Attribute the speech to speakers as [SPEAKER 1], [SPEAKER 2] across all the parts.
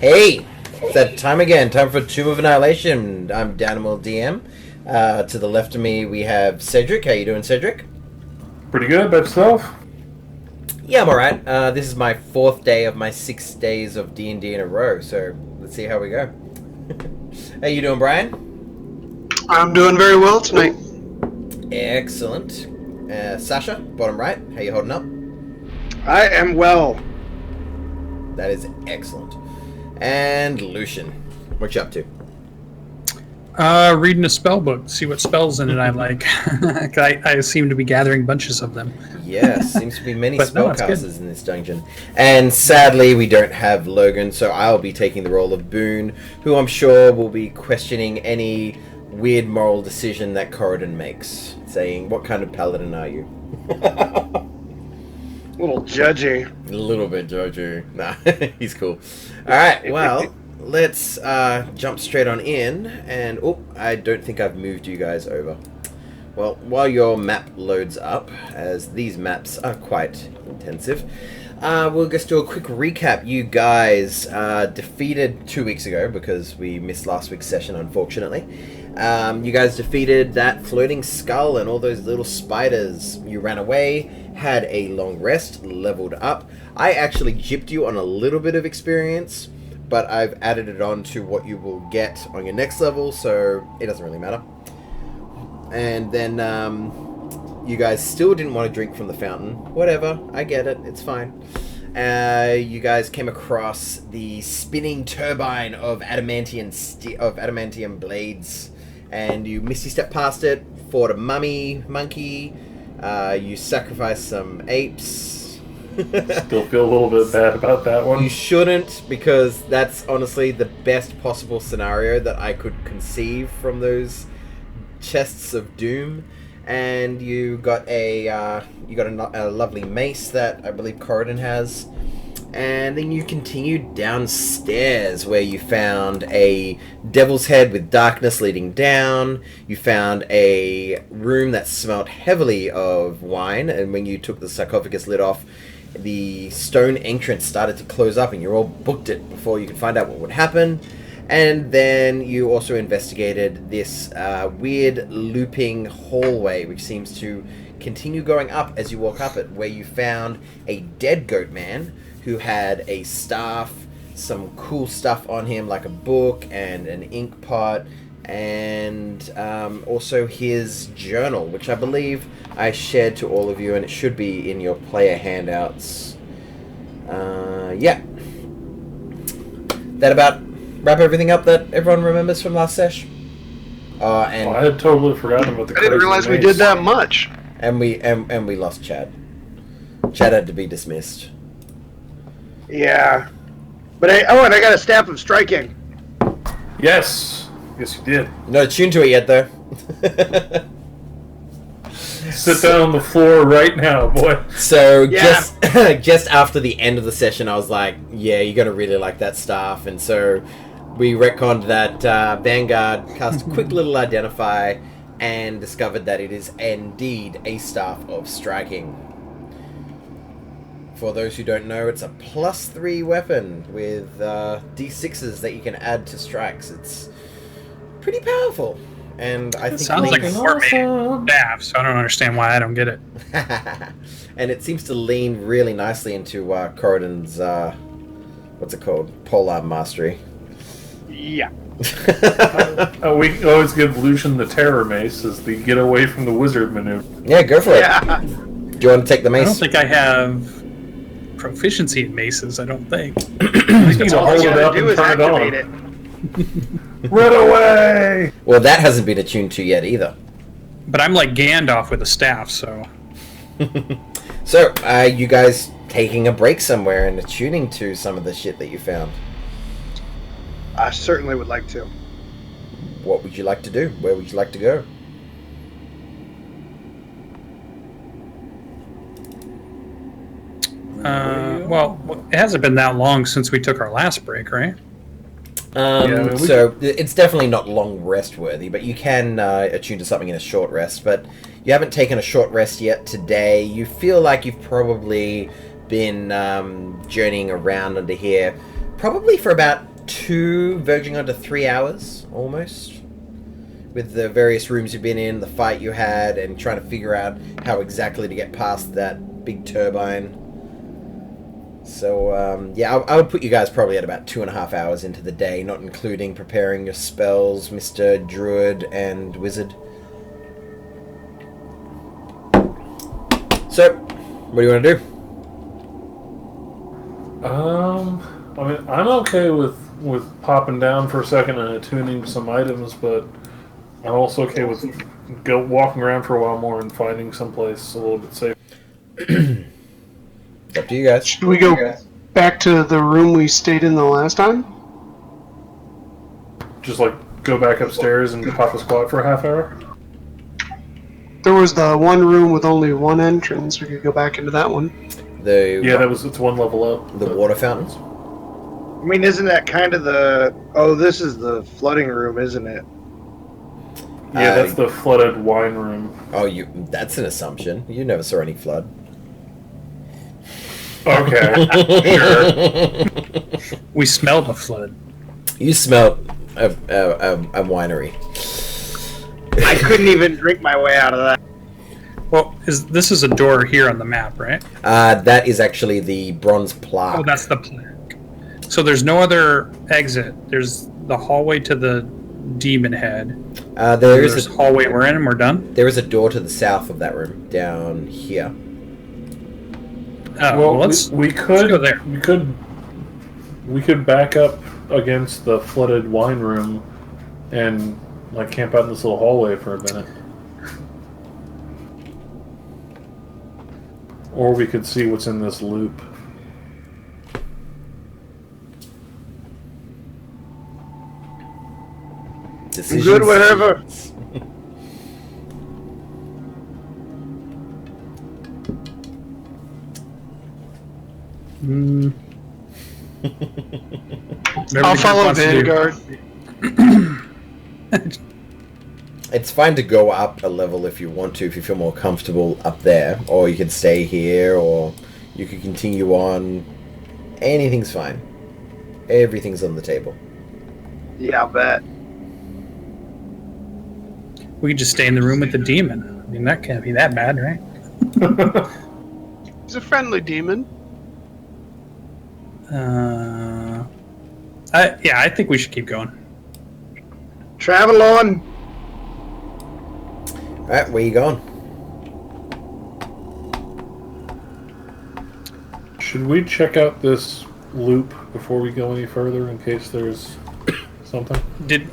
[SPEAKER 1] Hey, it's that time again. Time for Tomb of Annihilation. I'm DanimalDM. To the left of me, we have Cedric. How you doing, Cedric?
[SPEAKER 2] Pretty good, by yourself?
[SPEAKER 1] Yeah, I'm alright. This is my 4th day of my 6 days of D&D in a row, so let's see how we go. How you doing, Brian?
[SPEAKER 3] I'm doing very well tonight.
[SPEAKER 1] Excellent. Sasha, bottom right. How you holding up?
[SPEAKER 3] I am well.
[SPEAKER 1] That is excellent. And Lucian, what you up to?
[SPEAKER 4] Reading a spell book, see what spells in it I like. I seem to be gathering bunches of them.
[SPEAKER 1] Yes, seems to be many
[SPEAKER 4] But no,
[SPEAKER 1] spellcasters in this dungeon. And sadly, we don't have Logan, so I'll be taking the role of Boone, who I'm sure will be questioning any weird moral decision that Corridon makes, saying, what kind of paladin are you?
[SPEAKER 3] A little judgy.
[SPEAKER 1] A little bit, Jojo. Nah, he's cool. Alright, well, let's jump straight on in. And, oh, I don't think I've moved you guys over. Well, while your map loads up, as these maps are quite intensive, we'll just do a quick recap. You guys defeated 2 weeks ago, because we missed last week's session, unfortunately. You guys defeated that floating skull and all those little spiders. You ran away, had a long rest, leveled up. I actually gypped you on a little bit of experience, but I've added it on to what you will get on your next level, so it doesn't really matter. And then you guys still didn't want to drink from the fountain. Whatever, I get it, it's fine. You guys came across the spinning turbine of adamantium blades, and you misty stepped past it, fought a monkey. You sacrificed some apes.
[SPEAKER 2] Still feel a little bit bad about that one.
[SPEAKER 1] You shouldn't, because that's honestly the best possible scenario that I could conceive from those chests of doom. And you got a lovely mace that I believe Corridon has. And then you continued downstairs, where you found a devil's head with darkness leading down. You found a room that smelled heavily of wine, and when you took the sarcophagus lid off, the stone entrance started to close up, and you all booked it before you could find out what would happen. And then you also investigated this weird looping hallway, which seems to continue going up as you walk up it, where you found a dead goat man who had a staff, some cool stuff on him, like a book and an ink pot, and also his journal, which I believe I shared to all of you, and it should be in your player handouts. Yeah. That about wrap everything up that everyone remembers from last sesh? And
[SPEAKER 2] I had totally forgotten about the
[SPEAKER 3] I didn't realize we did that much.
[SPEAKER 1] And we lost Chad. Chad had to be dismissed.
[SPEAKER 3] Yeah. But and I got a staff of striking.
[SPEAKER 2] Yes you did.
[SPEAKER 1] You're not attuned to it yet, though.
[SPEAKER 2] Sit down on the floor right now, boy.
[SPEAKER 1] So,
[SPEAKER 3] yeah.
[SPEAKER 1] just after the end of the session, I was like, yeah, you're going to really like that staff. And so we retconned that Vanguard, cast a quick little identify, and discovered that it is indeed a staff of striking. For those who don't know, it's a +3 weapon with D6s that you can add to strikes. It's pretty powerful. And I think
[SPEAKER 4] Sounds like a coordinated staff, so I don't understand why I don't get it.
[SPEAKER 1] And it seems to lean really nicely into Corridon's, what's it called? Polearm Mastery.
[SPEAKER 3] Yeah.
[SPEAKER 2] We always give Lucian the terror mace as the get away from the wizard maneuver.
[SPEAKER 1] Yeah, go for it.
[SPEAKER 3] Yeah.
[SPEAKER 1] Do you want to take the mace?
[SPEAKER 4] I don't think I have proficiency in maces, I don't think.
[SPEAKER 2] You need to
[SPEAKER 3] All
[SPEAKER 2] hold
[SPEAKER 3] you
[SPEAKER 2] it
[SPEAKER 3] gotta
[SPEAKER 2] up
[SPEAKER 3] do
[SPEAKER 2] and
[SPEAKER 3] is
[SPEAKER 2] turn it
[SPEAKER 3] activate
[SPEAKER 2] on.
[SPEAKER 3] it.
[SPEAKER 2] Run away!
[SPEAKER 1] Well, that hasn't been attuned to yet either.
[SPEAKER 4] But I'm like Gandalf with a staff, so...
[SPEAKER 1] So, you guys taking a break somewhere and attuning to some of the shit that you found?
[SPEAKER 3] I certainly would like to.
[SPEAKER 1] What would you like to do? Where would you like to go?
[SPEAKER 4] Well, it hasn't been that long since we took our last break, right?
[SPEAKER 1] So it's definitely not long rest worthy, but you can attune to something in a short rest. But you haven't taken a short rest yet today. You feel like you've probably been journeying around under here Probably for about 2, verging onto 3 hours, almost. With the various rooms you've been in, the fight you had, and trying to figure out how exactly to get past that big turbine. So, yeah, I would put you guys probably at about 2.5 hours into the day, not including preparing your spells, Mr. Druid and Wizard. So, what do you want to do?
[SPEAKER 2] I mean, I'm okay with popping down for a second and attuning some items, but I'm also okay with walking around for a while more and finding someplace a little bit safer.
[SPEAKER 1] It's up to you guys.
[SPEAKER 5] Should we go back to the room we stayed in the last time?
[SPEAKER 2] Just like go back upstairs and pop a squat for a half hour?
[SPEAKER 5] There was the one room with only one entrance. We could go back into that one.
[SPEAKER 2] It's one level up.
[SPEAKER 1] The water fountains?
[SPEAKER 3] I mean, isn't that kind of the... Oh, this is the flooding room, isn't it?
[SPEAKER 2] Yeah, that's the flooded wine room.
[SPEAKER 1] Oh, that's an assumption. You never saw any flood.
[SPEAKER 2] Okay, sure.
[SPEAKER 4] We smelled the flood.
[SPEAKER 1] You smelled a winery.
[SPEAKER 3] I couldn't even drink my way out of that.
[SPEAKER 4] Well, this is a door here on the map, right?
[SPEAKER 1] That is actually the bronze plaque.
[SPEAKER 4] Oh, that's the plaque. So there's no other exit. There's the hallway to the demon head.
[SPEAKER 1] There's
[SPEAKER 4] a hallway we're in and we're done?
[SPEAKER 1] There is a door to the south of that room, down here.
[SPEAKER 4] Oh, well,
[SPEAKER 2] we could
[SPEAKER 4] go there.
[SPEAKER 2] We could back up against the flooded wine room and like camp out in this little hallway for a minute. Or we could see what's in this loop.
[SPEAKER 1] Decisions.
[SPEAKER 3] Good, whatever.
[SPEAKER 5] I'll follow Vanguard.
[SPEAKER 1] It's fine to go up a level if you want to, if you feel more comfortable up there. Or you can stay here, or you can continue on. Anything's fine. Everything's on the table.
[SPEAKER 3] Yeah, I'll bet.
[SPEAKER 4] We could just stay in the room with the demon. I mean, that can't be that bad, right?
[SPEAKER 5] He's a friendly demon.
[SPEAKER 4] I think we should keep going.
[SPEAKER 3] Travel on.
[SPEAKER 1] Alright, where you going?
[SPEAKER 2] Should we check out this loop before we go any further in case there's something?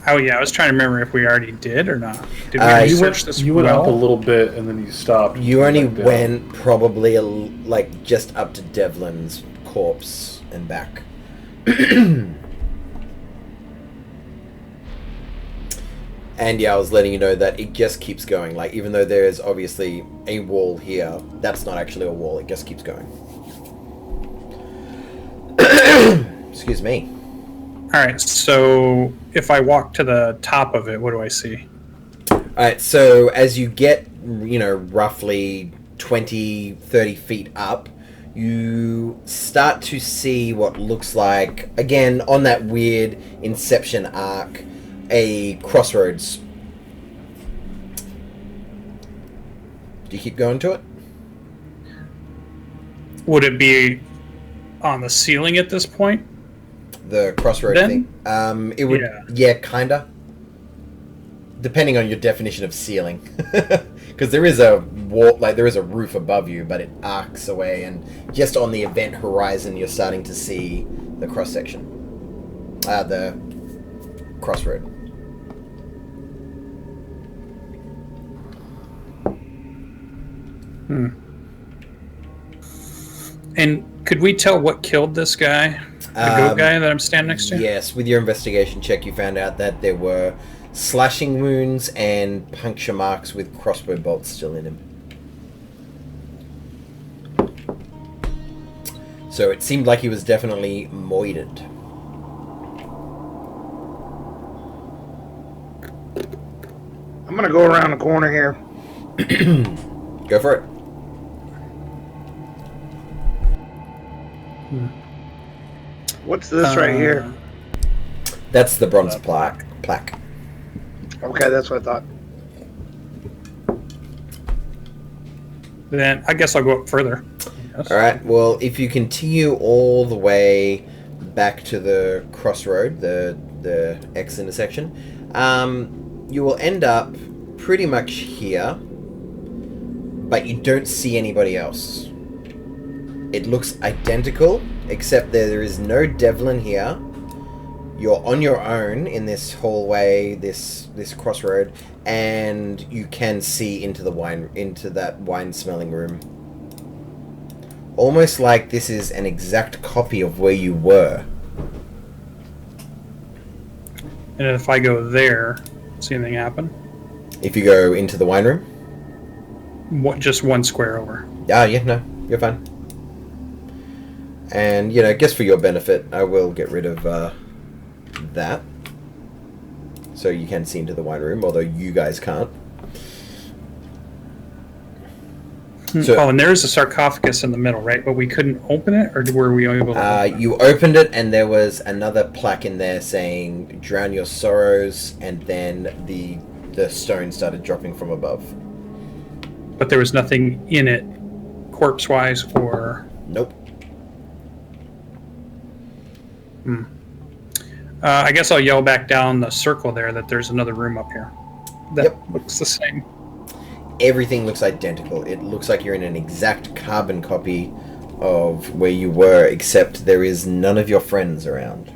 [SPEAKER 4] I was trying to remember if we already did or not. Did we
[SPEAKER 1] You
[SPEAKER 4] research this
[SPEAKER 2] You went
[SPEAKER 4] well?
[SPEAKER 2] up a little bit and then you stopped.
[SPEAKER 1] You only
[SPEAKER 2] Back down.
[SPEAKER 1] went probably like just up to Devlin's corpse and back. And yeah, I was letting you know that it just keeps going. Like, even though there is obviously a wall here, that's not actually a wall. It just keeps going. Excuse me.
[SPEAKER 4] Alright, so if I walk to the top of it, what do I see?
[SPEAKER 1] Alright, so as you get, roughly 20, 30 feet up, you start to see what looks like, again, on that weird Inception arc, a crossroads. Do you keep going to it?
[SPEAKER 4] Would it be on the ceiling at this point?
[SPEAKER 1] The crossroad
[SPEAKER 4] Then?
[SPEAKER 1] thing? It would, yeah, kinda. Depending on your definition of ceiling. Because there is a wall, like there is a roof above you, but it arcs away, and just on the event horizon you're starting to see the cross section. The crossroad.
[SPEAKER 4] And could we tell what killed this guy? The goat guy that I'm standing next to?
[SPEAKER 1] Yes, with your investigation check you found out that there were slashing wounds and puncture marks with crossbow bolts still in him. So it seemed like he was definitely moided.
[SPEAKER 3] I'm gonna go around the corner here.
[SPEAKER 1] Go for it.
[SPEAKER 3] What's this right here?
[SPEAKER 1] That's the bronze plaque.
[SPEAKER 3] Okay, that's what I thought.
[SPEAKER 4] Then I guess I'll go up further. Yes.
[SPEAKER 1] All right. Well, if you continue all the way back to the crossroad, the X intersection, you will end up pretty much here, but you don't see anybody else. It looks identical, except there is no Devlin here. You're on your own in this hallway, this crossroad, and you can see into that wine smelling room. Almost like this is an exact copy of where you were.
[SPEAKER 4] And if I go there, see anything happen?
[SPEAKER 1] If you go into the wine room?
[SPEAKER 4] What? Just one square over.
[SPEAKER 1] Yeah, no, you're fine. And, I guess for your benefit, I will get rid of that. So you can see into the wine room, although you guys can't. So,
[SPEAKER 4] and there's a sarcophagus in the middle, right? But we couldn't open it, or were we able to open it?
[SPEAKER 1] You opened it, and there was another plaque in there saying, "Drown your sorrows," and then the stone started dropping from above.
[SPEAKER 4] But there was nothing in it, corpse-wise, or...
[SPEAKER 1] Nope.
[SPEAKER 4] I guess I'll yell back down the circle there that there's another room up here. That looks the same.
[SPEAKER 1] Everything looks identical. It looks like you're in an exact carbon copy of where you were, except there is none of your friends around.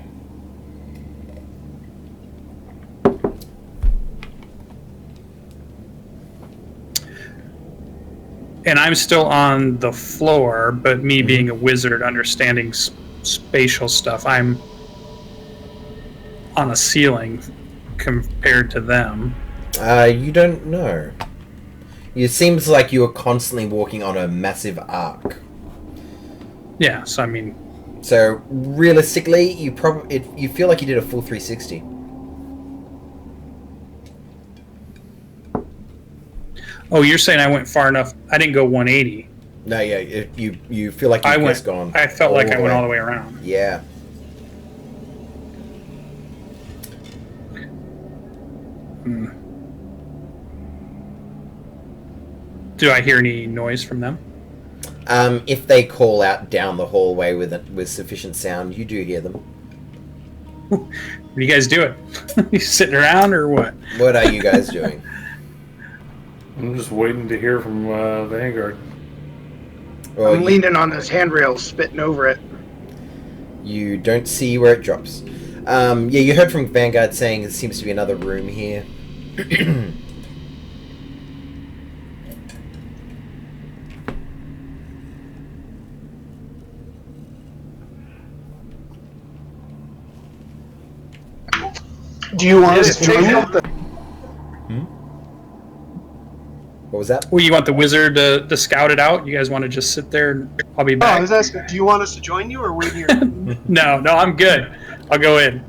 [SPEAKER 4] And I'm still on the floor, but me being a wizard, understanding spatial stuff, I'm on a ceiling compared to them.
[SPEAKER 1] You don't know. It seems like you are constantly walking on a massive arc.
[SPEAKER 4] Yeah, so I mean...
[SPEAKER 1] So, realistically, you feel like you did a full 360.
[SPEAKER 4] Oh, you're saying I went far enough? I didn't go 180.
[SPEAKER 1] No, yeah, you feel like you've just gone.
[SPEAKER 4] I felt like I went all the way around.
[SPEAKER 1] Yeah.
[SPEAKER 4] Do I hear any noise from them?
[SPEAKER 1] If they call out down the hallway with sufficient sound, you do hear them.
[SPEAKER 4] What are you guys doing? You sitting around or what?
[SPEAKER 1] What are you guys doing?
[SPEAKER 2] I'm just waiting to hear from Vanguard.
[SPEAKER 1] Well,
[SPEAKER 3] I'm leaning on this handrail, spitting over it.
[SPEAKER 1] You don't see where it drops. Yeah, you heard from Vanguard saying there seems to be another room here.
[SPEAKER 5] Do you want us to join you?
[SPEAKER 1] What was that?
[SPEAKER 4] Well, you want the wizard to scout it out? You guys want to just sit there and I'll be
[SPEAKER 5] Oh,
[SPEAKER 4] back?
[SPEAKER 5] I was asking, do you want us to join you or wait here?
[SPEAKER 4] No, I'm good. I'll go in.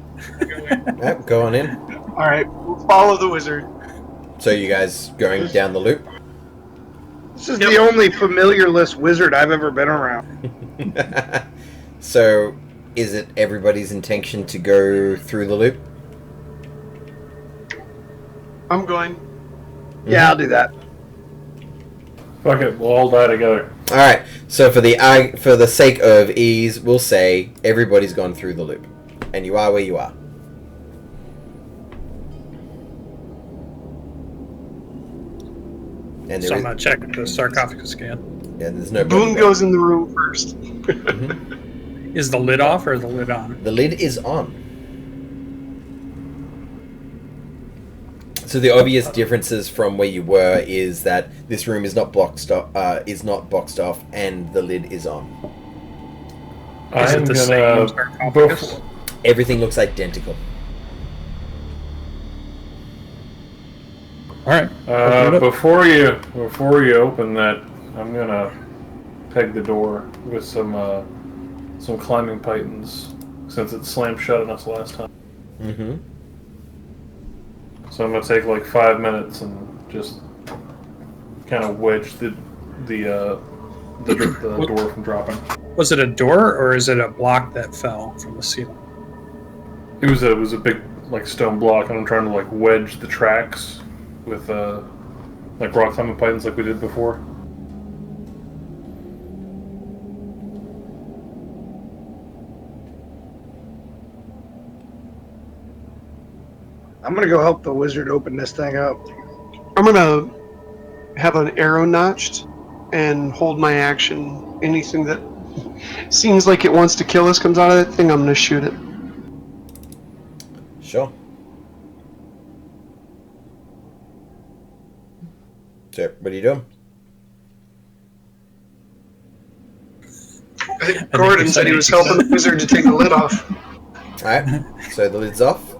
[SPEAKER 1] Yep, go on in.
[SPEAKER 5] Alright, we'll follow the wizard.
[SPEAKER 1] So you guys going down the loop?
[SPEAKER 3] This is the only familiar-less wizard I've ever been around.
[SPEAKER 1] So, is it everybody's intention to go through the loop?
[SPEAKER 5] I'm going.
[SPEAKER 3] Yeah, I'll do that.
[SPEAKER 2] Fuck it, we'll all die together.
[SPEAKER 1] Alright, so for the sake of ease, we'll say everybody's gone through the loop. And you are where you are. And
[SPEAKER 4] So I'm going to check the sarcophagus again.
[SPEAKER 1] Yeah, there's no
[SPEAKER 5] Boone goes in the room first.
[SPEAKER 4] Is the lid off or is the lid on?
[SPEAKER 1] The lid is on. So the obvious differences from where you were is that this room is not boxed off, and the lid is on.
[SPEAKER 4] Is it the same sarcophagus?
[SPEAKER 1] Everything looks identical.
[SPEAKER 4] All right.
[SPEAKER 2] Before you open that, I'm gonna peg the door with some climbing pythons, since it slammed shut on us last time.
[SPEAKER 1] Mm-hmm.
[SPEAKER 2] So I'm gonna take like 5 minutes and just kind of wedge the door from dropping.
[SPEAKER 4] Was it a door or is it a block that fell from the ceiling?
[SPEAKER 2] It was a big like stone block, and I'm trying to like wedge the tracks with like rock climbing pythons like we did before.
[SPEAKER 3] I'm gonna go help the wizard open this thing up.
[SPEAKER 5] I'm gonna have an arrow notched and hold my action. Anything that seems like it wants to kill us comes out of that thing, I'm gonna shoot it.
[SPEAKER 1] Sure. So, what are you doing?
[SPEAKER 5] I think Gordon said he was helping the wizard to take the lid off.
[SPEAKER 1] Alright, so the lid's off.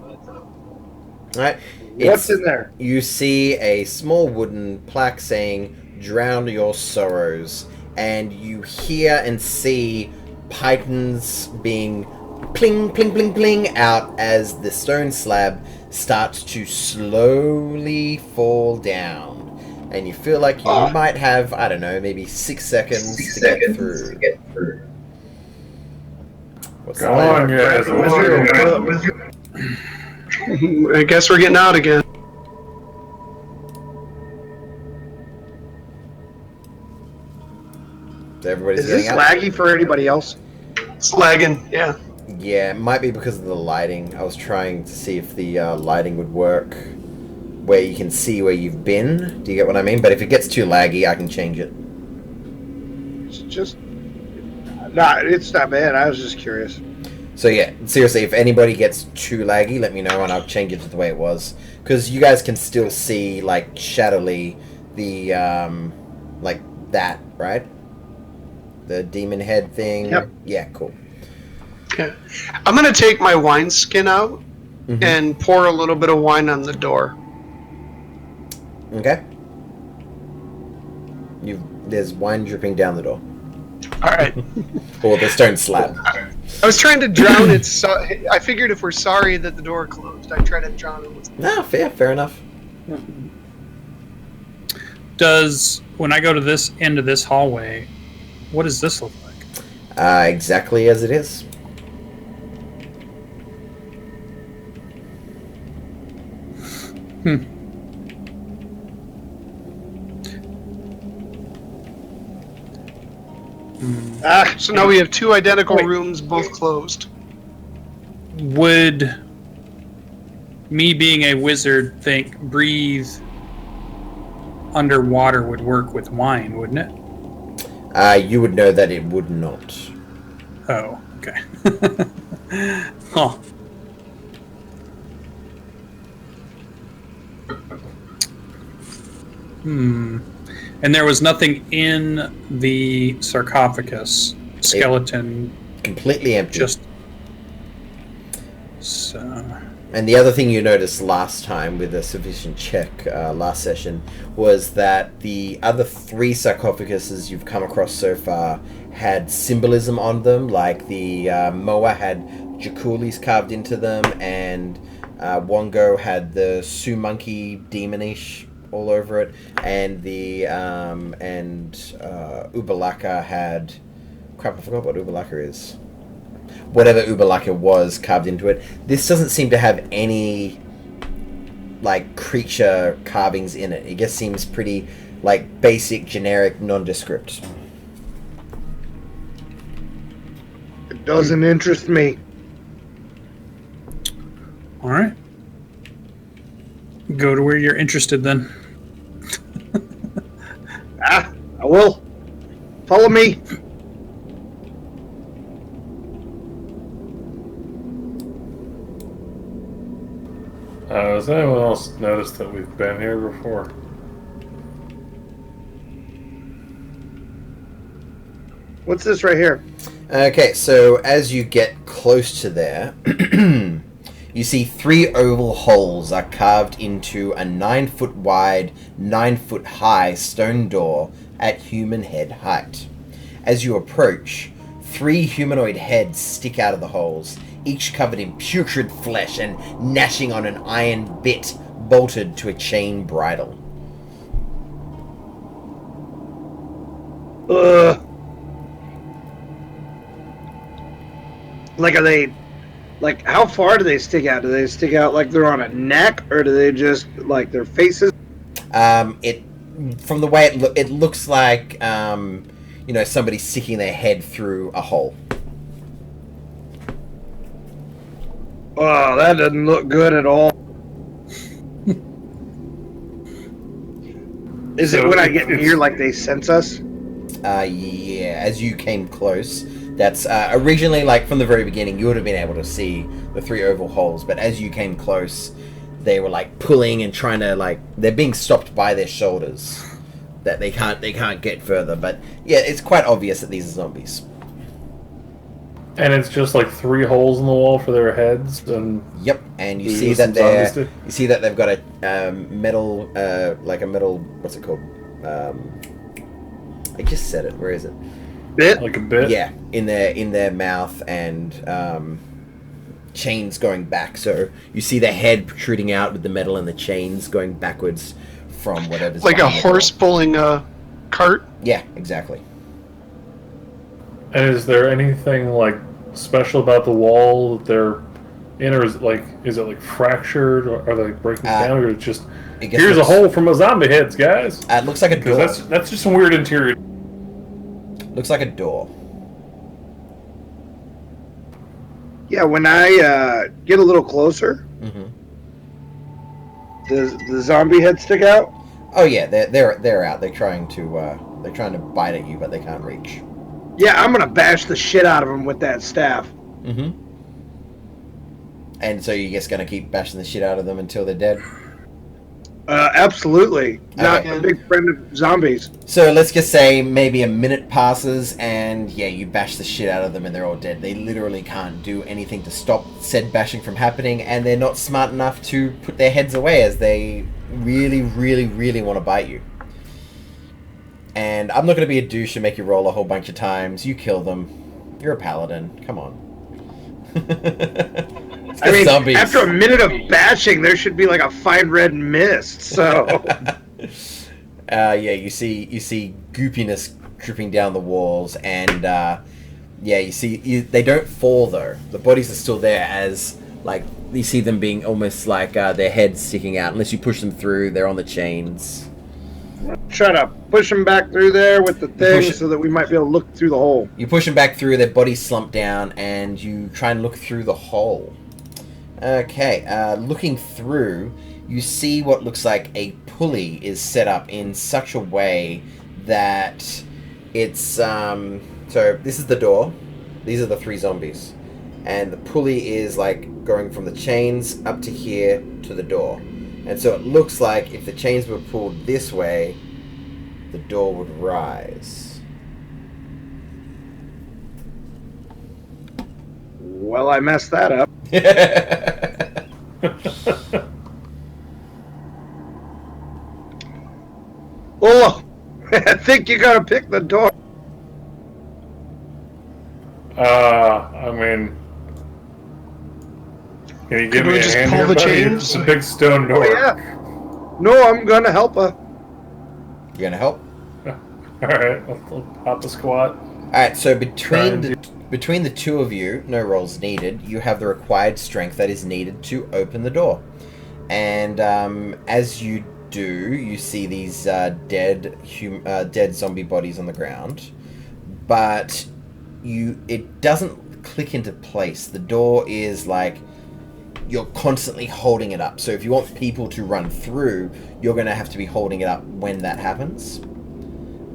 [SPEAKER 1] Alright.
[SPEAKER 3] What's in there?
[SPEAKER 1] You see a small wooden plaque saying, "Drown your sorrows." And you hear and see pythons being pling, pling, pling, pling out as the stone slab starts to slowly fall down. And you feel like you might have, I don't know, maybe 6 seconds to get through. What's the
[SPEAKER 2] Go
[SPEAKER 1] plan?
[SPEAKER 2] on, yeah.
[SPEAKER 5] I guess we're getting out again.
[SPEAKER 1] So everybody's
[SPEAKER 3] Is this
[SPEAKER 1] getting out?
[SPEAKER 3] laggy for anybody else?
[SPEAKER 5] It's lagging, yeah.
[SPEAKER 1] Yeah, it might be because of the lighting. I was trying to see if the lighting would work where you can see where you've been. Do you get what I mean? But if it gets too laggy, I can change it.
[SPEAKER 3] It's just... Nah, it's not bad. I was just curious.
[SPEAKER 1] So yeah, seriously, if anybody gets too laggy, let me know and I'll change it to the way it was. Because you guys can still see, like, shadowly the, like, that, right? The demon head thing.
[SPEAKER 3] Yep.
[SPEAKER 1] Yeah, cool.
[SPEAKER 5] Okay. I'm gonna take my wine skin out
[SPEAKER 1] Mhm.
[SPEAKER 5] and pour a little bit of wine on the door.
[SPEAKER 1] Okay. There's wine dripping down the door.
[SPEAKER 5] Alright.
[SPEAKER 1] Or the stone slab.
[SPEAKER 5] I was trying to drown it, so I figured if we're sorry that the door closed, I'd try to drown it with...
[SPEAKER 1] No, fair enough.
[SPEAKER 4] Does, when I go to this end of this hallway, what does this look like?
[SPEAKER 1] Exactly as it is.
[SPEAKER 5] So now we have two identical
[SPEAKER 4] Wait.
[SPEAKER 5] rooms, both closed.
[SPEAKER 4] Would me being a wizard think breathe underwater would work with wine, wouldn't it?
[SPEAKER 1] You would know that it would not.
[SPEAKER 4] Oh, okay. Huh. And there was nothing in the sarcophagus skeleton,
[SPEAKER 1] Completely empty.
[SPEAKER 4] just so.
[SPEAKER 1] And the other thing you noticed last time with a sufficient check last session was that the other 3 sarcophaguses you've come across so far had symbolism on them, like the Moa had Jaculis carved into them, and Wongo had the Sioux monkey demonish all over it, and the Ubalaka had... Crap, I forgot what Ubalaka is. Whatever Ubalaka was carved into it. This doesn't seem to have any like creature carvings in it. It just seems pretty like basic, generic, nondescript.
[SPEAKER 3] It doesn't interest me.
[SPEAKER 4] All right. Go to where you're interested then.
[SPEAKER 3] I will. Follow me.
[SPEAKER 2] Has anyone else noticed that we've been here before?
[SPEAKER 3] What's this right here?
[SPEAKER 1] Okay, so as you get close to there, you see 3 oval holes are carved into a 9-foot wide, 9-foot high stone door at human head height. As you approach, 3 humanoid heads stick out of the holes, each covered in putrid flesh and gnashing on an iron bit bolted to a chain bridle.
[SPEAKER 3] Like, are they, like, how far do they stick out? Do they stick out like they're on a neck, or do they just, like, their faces?
[SPEAKER 1] It, from the way it looks like, you know, somebody sticking their head through a hole.
[SPEAKER 3] Oh, that doesn't look good at all. Is it
[SPEAKER 2] So
[SPEAKER 3] when I get
[SPEAKER 2] it's-
[SPEAKER 3] near, like, they sense us?
[SPEAKER 1] Yeah, as you came close, that's originally, like, from the very beginning, you would have been able to see the 3 oval holes, but as you came close, they were, like, pulling and trying to, like, they're being stopped by their shoulders, that they can't get further, but yeah, it's quite obvious that these are zombies.
[SPEAKER 2] And it's just like 3 holes in the wall for their heads, and
[SPEAKER 1] Yep, and you
[SPEAKER 2] There's
[SPEAKER 1] see
[SPEAKER 2] just
[SPEAKER 1] that
[SPEAKER 2] some zombies
[SPEAKER 1] they're,
[SPEAKER 2] too.
[SPEAKER 1] you see that they've got a metal, like a metal, what's it called? I just said it. Where is it?
[SPEAKER 3] Bit?
[SPEAKER 2] like a bit.
[SPEAKER 1] Yeah, in their mouth, and chains going back. So you see the head protruding out with the metal and the chains going backwards from whatever's
[SPEAKER 5] Like a
[SPEAKER 1] behind the door.
[SPEAKER 5] horse pulling a cart.
[SPEAKER 1] Yeah, exactly.
[SPEAKER 2] And is there anything like special about the wall that they're in, or is it like fractured, or are they breaking down, or it's just
[SPEAKER 1] I guess
[SPEAKER 2] here's a
[SPEAKER 1] looks-
[SPEAKER 2] hole from a zombie heads, guys?
[SPEAKER 1] It looks like a door.
[SPEAKER 2] Because that's just some weird interior.
[SPEAKER 1] Looks like a door.
[SPEAKER 3] Yeah, when I get a little closer,
[SPEAKER 1] hmm
[SPEAKER 3] does the zombie head stick out?
[SPEAKER 1] Oh yeah, they're out. They're trying to bite at you, but they can't reach.
[SPEAKER 3] Yeah, I'm gonna bash the shit out of him with that staff.
[SPEAKER 1] Mm-hmm. And so you're just gonna keep bashing the shit out of them until they're dead.
[SPEAKER 3] Absolutely. Not
[SPEAKER 1] Okay.
[SPEAKER 3] a big friend of zombies.
[SPEAKER 1] So let's just say maybe a minute passes, and yeah, you bash the shit out of them, and they're all dead. They literally can't do anything to stop said bashing from happening, and they're not smart enough to put their heads away, as they really, really, really want to bite you. And I'm not going to be a douche and make you roll a whole bunch of times. You kill them. You're a paladin. Come on. It's
[SPEAKER 3] I
[SPEAKER 1] the
[SPEAKER 3] mean,
[SPEAKER 1] zombies.
[SPEAKER 3] after a minute of bashing, there should be like a fine red mist. So,
[SPEAKER 1] Yeah, you see goopiness dripping down the walls, and yeah, they don't fall though. The bodies are still there, as like you see them being almost like their heads sticking out. Unless you push them through, they're on the chains.
[SPEAKER 3] try to push him back through there with the thing
[SPEAKER 1] Push it.
[SPEAKER 3] so that we might be able to look through the hole.
[SPEAKER 1] You push them back through, their bodies slump down, and you try and look through the hole. Okay, looking through, you see what looks like a pulley is set up in such a way that it's so this is the door. These are the 3 zombies, and the pulley is like going from the chains up to here to the door. And so it looks like if the chains were pulled this way, the door would rise.
[SPEAKER 3] Well, I messed that up. Oh, I think you gotta pick the door.
[SPEAKER 2] I mean, can you give
[SPEAKER 5] Could we
[SPEAKER 2] me a
[SPEAKER 5] just
[SPEAKER 2] hand
[SPEAKER 5] pull
[SPEAKER 2] here,
[SPEAKER 5] the
[SPEAKER 2] buddy?
[SPEAKER 5] chains?
[SPEAKER 2] It's a big stone
[SPEAKER 3] Oh,
[SPEAKER 2] door.
[SPEAKER 3] yeah. No, I'm gonna help her.
[SPEAKER 1] You gonna help?
[SPEAKER 2] All right, I'll pop the squat.
[SPEAKER 1] Alright, so
[SPEAKER 2] Try and
[SPEAKER 1] between the 2 of you, no rolls needed, you have the required strength that is needed to open the door. And as you do, you see these dead zombie bodies on the ground. But it doesn't click into place. The door is like you're constantly holding it up. So if you want people to run through, you're going to have to be holding it up when that happens.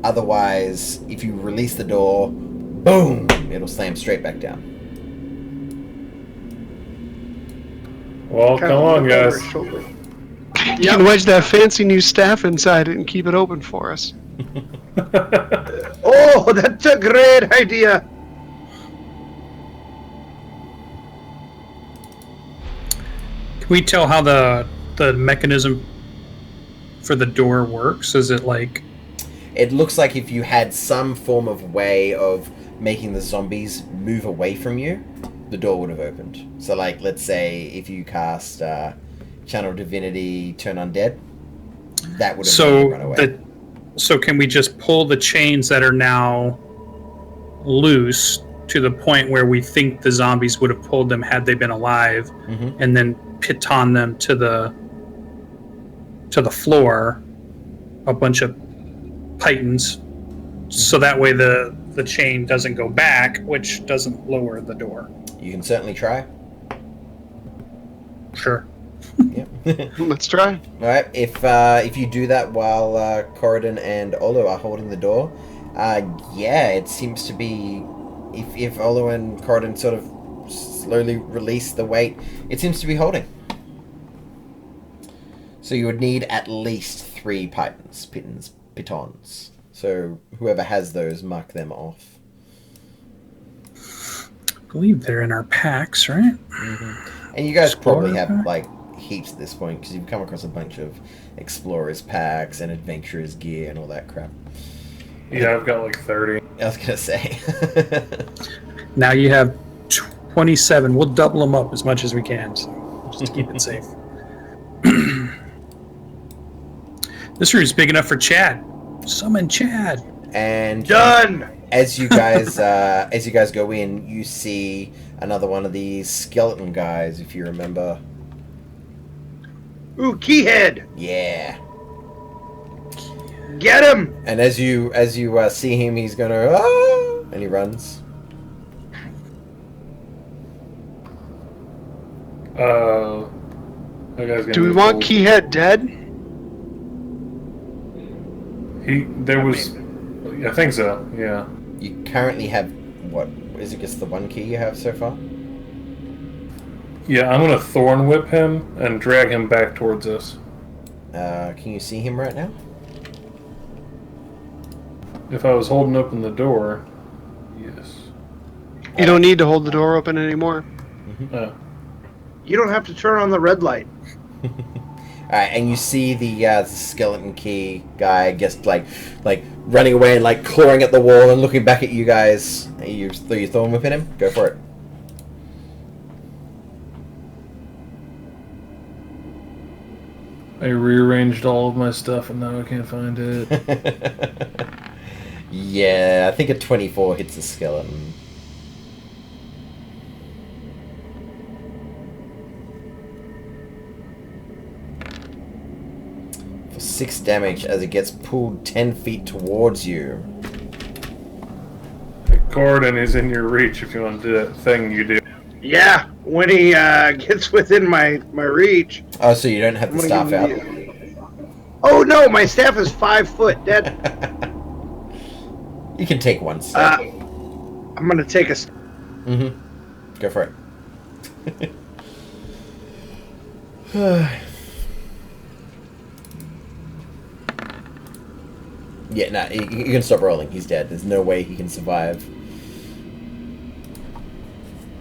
[SPEAKER 1] Otherwise, if you release the door, boom, it'll slam straight back down.
[SPEAKER 2] Well,
[SPEAKER 3] Kind of
[SPEAKER 2] come on,
[SPEAKER 3] look over
[SPEAKER 2] guys.
[SPEAKER 3] her shoulder.
[SPEAKER 5] You can wedge that fancy new staff inside it and keep it open for us.
[SPEAKER 3] Oh, that's a great idea.
[SPEAKER 4] Can we tell how the mechanism for the door works? Is it like
[SPEAKER 1] It looks like if you had some form of way of making the zombies move away from you, the door would have opened. So, like, let's say if you cast Channel Divinity, Turn Undead, that would have made them run away.
[SPEAKER 4] so can we just pull the chains that are now loose to the point where we think the zombies would have pulled them had they been alive, and then piton them to the floor, a bunch of pythons, so that way the chain doesn't go back, which doesn't lower the door.
[SPEAKER 1] You can certainly try.
[SPEAKER 4] Sure.
[SPEAKER 1] Yep.
[SPEAKER 5] Let's try.
[SPEAKER 1] All right. If you do that while Corridon and Olo are holding the door, yeah, it seems to be. If Olo and Corridon sort of slowly release the weight, it seems to be holding. So you would need at least 3 pitons. So whoever has those, mark them off.
[SPEAKER 4] I believe they're in our packs, right?
[SPEAKER 1] And you guys probably
[SPEAKER 4] Explorer
[SPEAKER 1] have
[SPEAKER 4] pack?
[SPEAKER 1] like heaps at this point because you've come across a bunch of explorers packs and adventurers gear and all that crap.
[SPEAKER 2] Yeah, I've got like 30.
[SPEAKER 1] I was gonna say.
[SPEAKER 4] Now you have 27. We'll double them up as much as we can, so just to keep it safe. This room's big enough for Chad. Summon Chad.
[SPEAKER 1] And
[SPEAKER 3] Done.
[SPEAKER 1] as you guys go in, you see another one of these skeleton guys, if you remember.
[SPEAKER 3] Ooh, Keyhead.
[SPEAKER 1] Yeah.
[SPEAKER 3] Get him.
[SPEAKER 1] And as you see him, he's gonna and he runs.
[SPEAKER 2] That guy's gonna
[SPEAKER 5] Do we
[SPEAKER 2] be
[SPEAKER 5] want
[SPEAKER 2] cold.
[SPEAKER 5] Keyhead dead?
[SPEAKER 2] There was, I think so. Yeah.
[SPEAKER 1] You currently have what is it? Just the one key you have so far?
[SPEAKER 2] Yeah, I'm gonna thorn whip him and drag him back towards us.
[SPEAKER 1] Can you see him right now?
[SPEAKER 2] If I was holding open the door, yes.
[SPEAKER 5] You don't need to hold the door open anymore.
[SPEAKER 3] You don't have to turn on the red light.
[SPEAKER 1] Alright, and you see the skeleton key guy just like running away and like clawing at the wall and looking back at you guys. You throw your thorn whip at him? Go for it.
[SPEAKER 2] I rearranged all of my stuff and now I can't find it.
[SPEAKER 1] Yeah, I think a 24 hits the skeleton. For 6 damage as it gets pulled 10 feet towards you.
[SPEAKER 2] The Gordon is in your reach if you want to do that thing you do.
[SPEAKER 3] Yeah, when he gets within my reach.
[SPEAKER 1] Oh, so you don't have the
[SPEAKER 3] I'm
[SPEAKER 1] staff
[SPEAKER 3] gonna
[SPEAKER 1] out?
[SPEAKER 3] give him the- Oh no, my staff is 5 foot. Dead.
[SPEAKER 1] You can take one step.
[SPEAKER 3] I'm gonna take a.
[SPEAKER 1] Go for it. Yeah, no, you can stop rolling. He's dead. There's no way he can survive.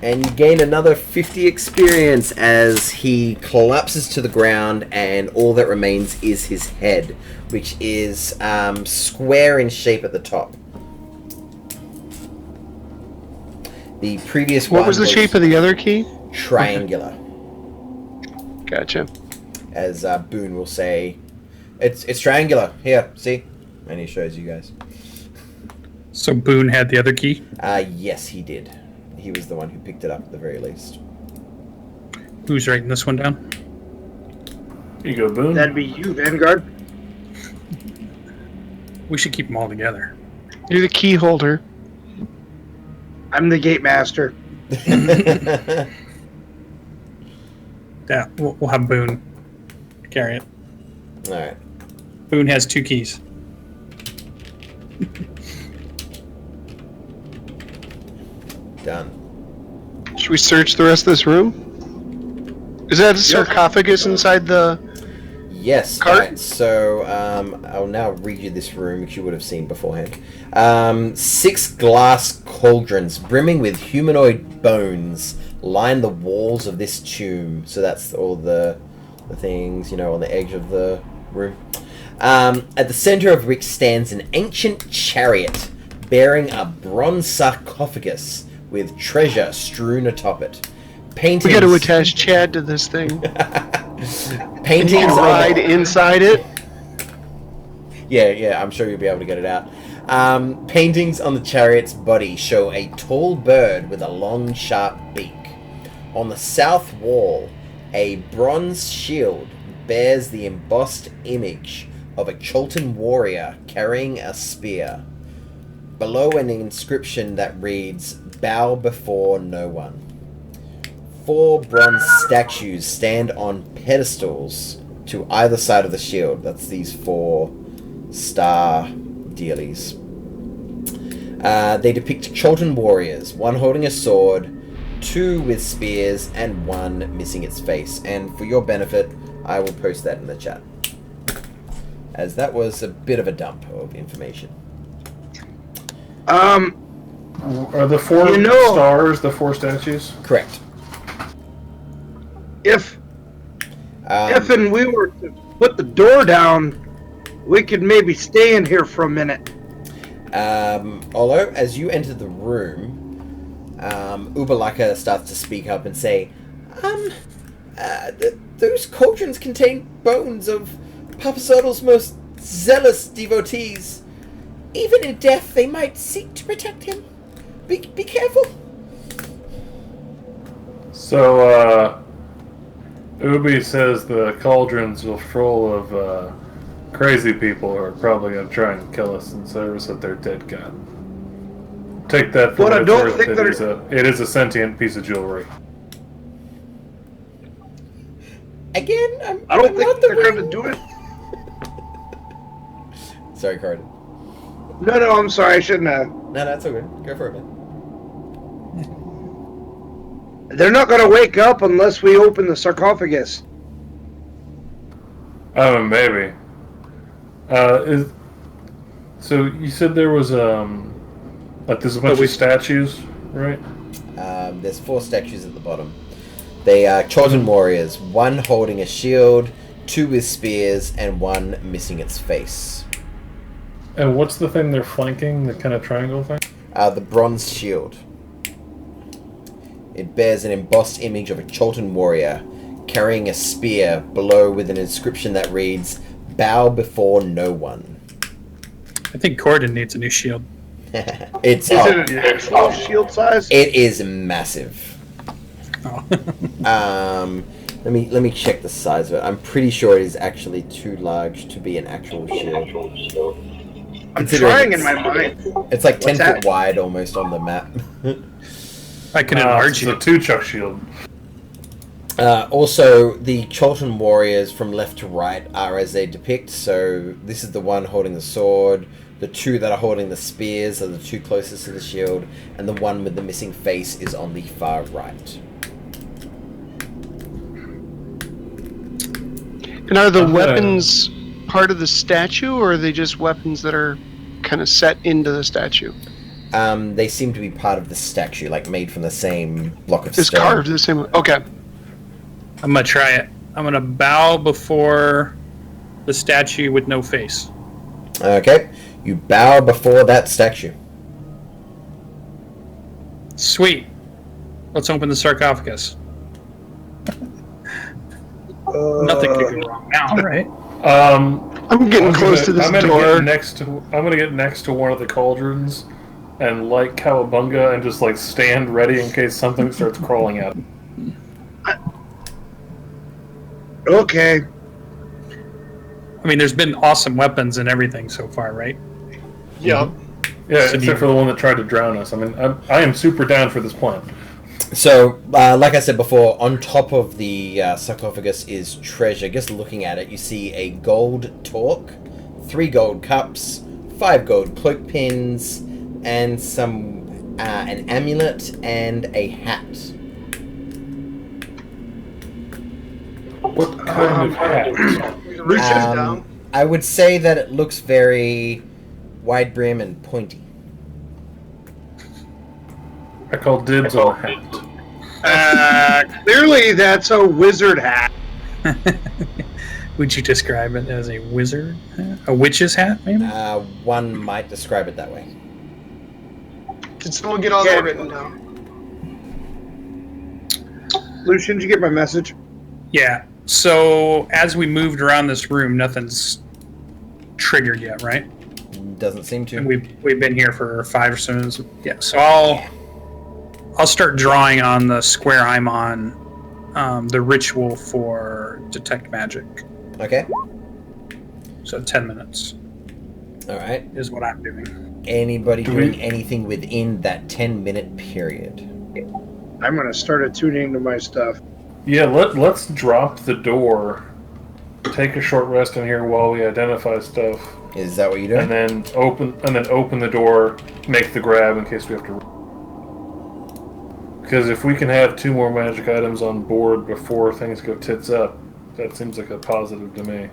[SPEAKER 1] And you gain another 50 experience as he collapses to the ground and all that remains is his head, which is square in shape at the top. The previous one
[SPEAKER 5] What was the shape of the other key?
[SPEAKER 1] triangular.
[SPEAKER 5] Gotcha.
[SPEAKER 1] As Boone will say, it's triangular. Here, see? And he shows you guys.
[SPEAKER 4] So Boone had the other key?
[SPEAKER 1] Yes, he did. He was the one who picked it up at the very least.
[SPEAKER 4] Who's writing this one down?
[SPEAKER 2] Here you go, Boone.
[SPEAKER 3] That'd be you, Vanguard.
[SPEAKER 4] We should keep them all together.
[SPEAKER 5] You're the key holder.
[SPEAKER 3] I'm the gate master.
[SPEAKER 4] Yeah, we'll have Boone carry it.
[SPEAKER 1] Alright.
[SPEAKER 4] Boone has 2 keys.
[SPEAKER 1] Done.
[SPEAKER 5] Should we search the rest of this room? Is that a sarcophagus inside the...
[SPEAKER 1] Yes.
[SPEAKER 5] Cart?
[SPEAKER 1] Alright, so I'll now read you this room, which you would have seen beforehand. 6 glass cauldrons brimming with humanoid bones line the walls of this tomb. So that's all the things, you know, on the edge of the room. At the center of which stands an ancient chariot bearing a bronze sarcophagus with treasure strewn atop it. Paintings.
[SPEAKER 5] We got to attach Chad to this thing. And he
[SPEAKER 1] Paintings
[SPEAKER 5] can
[SPEAKER 1] on
[SPEAKER 5] ride
[SPEAKER 1] the...
[SPEAKER 5] inside it.
[SPEAKER 1] Yeah, I'm sure you'll be able to get it out. Paintings on the chariot's body show a tall bird with a long, sharp beak. On the south wall, a bronze shield bears the embossed image of a Cholton warrior carrying a spear. Below, an inscription that reads, "Bow before no one." 4 bronze statues stand on pedestals to either side of the shield. That's these 4 star dealies. They depict Cholton warriors, one holding a sword, 2 with spears, and 1 missing its face. And for your benefit, I will post that in the chat, as that was a bit of a dump of information.
[SPEAKER 2] Are the 4 stars the 4 statues?
[SPEAKER 1] Correct.
[SPEAKER 3] If and we were to put the door down, we could maybe stay in here for a minute.
[SPEAKER 1] Although, as you enter the room, Ubalaka starts to speak up and say, those cauldrons contain bones of Papazottle's most zealous devotees. Even in death, they might seek to protect him. Be careful.
[SPEAKER 2] So, Ubi says the cauldrons are full of crazy people who are probably going to try and kill us in service of their dead god. Take that for
[SPEAKER 3] But I
[SPEAKER 2] what
[SPEAKER 3] don't
[SPEAKER 2] it's
[SPEAKER 3] think
[SPEAKER 2] worth. It is a sentient piece of jewelry.
[SPEAKER 1] Again,
[SPEAKER 3] I don't think they're going to do it.
[SPEAKER 1] Sorry, Carden.
[SPEAKER 3] No, I'm sorry. I shouldn't have.
[SPEAKER 1] No, that's okay. Go for it, man.
[SPEAKER 3] They're not going to wake up unless we open the sarcophagus.
[SPEAKER 2] Oh, maybe. So you said there was like there's a bunch of statues, right?
[SPEAKER 1] There's 4 statues at the bottom. They are Cholton warriors, 1 holding a shield, 2 with spears, and 1 missing its face.
[SPEAKER 2] And what's the thing they're flanking? The kind of triangle thing?
[SPEAKER 1] The bronze shield. It bears an embossed image of a Cholton warrior carrying a spear below with an inscription that reads, "Bow before no one."
[SPEAKER 4] I think Corden needs a new shield.
[SPEAKER 1] It's
[SPEAKER 3] Is it an actual shield size?
[SPEAKER 1] It is massive.
[SPEAKER 4] Oh.
[SPEAKER 1] Let me check the size of it. I'm pretty sure it is actually too large to be an actual shield.
[SPEAKER 3] I'm trying in my mind.
[SPEAKER 1] It's like 10
[SPEAKER 3] What's
[SPEAKER 1] foot
[SPEAKER 3] that?
[SPEAKER 1] wide almost on the map.
[SPEAKER 4] I can enlarge
[SPEAKER 2] It's a
[SPEAKER 4] it.
[SPEAKER 2] 2-chuck shield.
[SPEAKER 1] Also, the Cholton warriors from left to right are as they depict. So this is the one holding the sword. The 2 that are holding the spears are the 2 closest to the shield, and the one with the missing face is on the far right.
[SPEAKER 5] And are the weapons part of the statue, or are they just weapons that are kind of set into the statue?
[SPEAKER 1] They seem to be part of the statue, like made from the same block of
[SPEAKER 5] It's
[SPEAKER 1] stone.
[SPEAKER 5] carved the same way. Okay.
[SPEAKER 4] I'm going to try it. I'm going to bow before the statue with no face.
[SPEAKER 1] Okay, you bow before that statue.
[SPEAKER 4] Sweet. Let's open the sarcophagus. Nothing could go wrong now, right?
[SPEAKER 5] I'm getting close to this door.
[SPEAKER 2] I'm gonna get next to one of the cauldrons and light Cowabunga and just like stand ready in case something starts crawling out.
[SPEAKER 3] Okay.
[SPEAKER 4] I mean, there's been awesome weapons and everything so far, right?
[SPEAKER 5] Yep.
[SPEAKER 2] Yeah,
[SPEAKER 4] So
[SPEAKER 2] except for the one that tried to drown us. I mean, I am super down for this plan.
[SPEAKER 1] So, like I said before, on top of the sarcophagus is treasure. Just looking at it, you see a gold torque, 3 gold cups, 5 gold cloak pins, and an amulet and a hat.
[SPEAKER 2] What kind of hat?
[SPEAKER 5] Reach it down.
[SPEAKER 1] I would say that it looks very wide brim and pointy.
[SPEAKER 2] I call dibs on the hat.
[SPEAKER 3] Clearly, that's a wizard hat.
[SPEAKER 4] Would you describe it as a wizard hat? A witch's hat, maybe?
[SPEAKER 1] One might describe it that way.
[SPEAKER 5] Did someone get all that written down?
[SPEAKER 3] Lucian, did you get my message?
[SPEAKER 4] Yeah. So, as we moved around this room, nothing's triggered yet, right?
[SPEAKER 1] doesn't seem to.
[SPEAKER 4] And we've been here for 5 or so minutes. Yeah, so I'll start drawing on the square I'm on, the ritual for detect magic.
[SPEAKER 1] Okay.
[SPEAKER 4] So 10 minutes
[SPEAKER 1] All right.
[SPEAKER 4] is what I'm doing.
[SPEAKER 1] Anybody doing anything within that 10-minute period?
[SPEAKER 3] I'm gonna start attuning to my stuff.
[SPEAKER 2] Yeah, let's drop the door, take a short rest in here while we identify stuff,
[SPEAKER 1] Is that what you're doing?
[SPEAKER 2] and then open the door, make the grab in case we have to. Because if we can have 2 more magic items on board before things go tits up, that seems like a positive to me.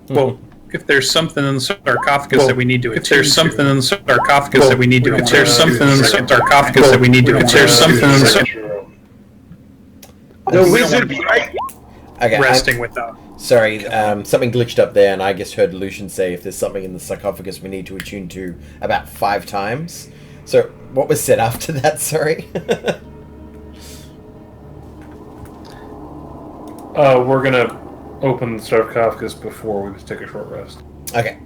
[SPEAKER 4] Well, if there's something in the sarcophagus that we need to attune to. If there's something in the sarcophagus that we need to attune to. If there's something in the sarcophagus that we need to attune to. If there's something in the
[SPEAKER 3] The wizard, right?
[SPEAKER 1] Okay,
[SPEAKER 4] resting without.
[SPEAKER 1] sorry, something glitched up there, and I just heard Lucian say if there's something in the sarcophagus we need to attune to about 5 times. So, what was said after that? Sorry.
[SPEAKER 2] We're gonna open the sarcophagus before we take a short rest.
[SPEAKER 1] Okay.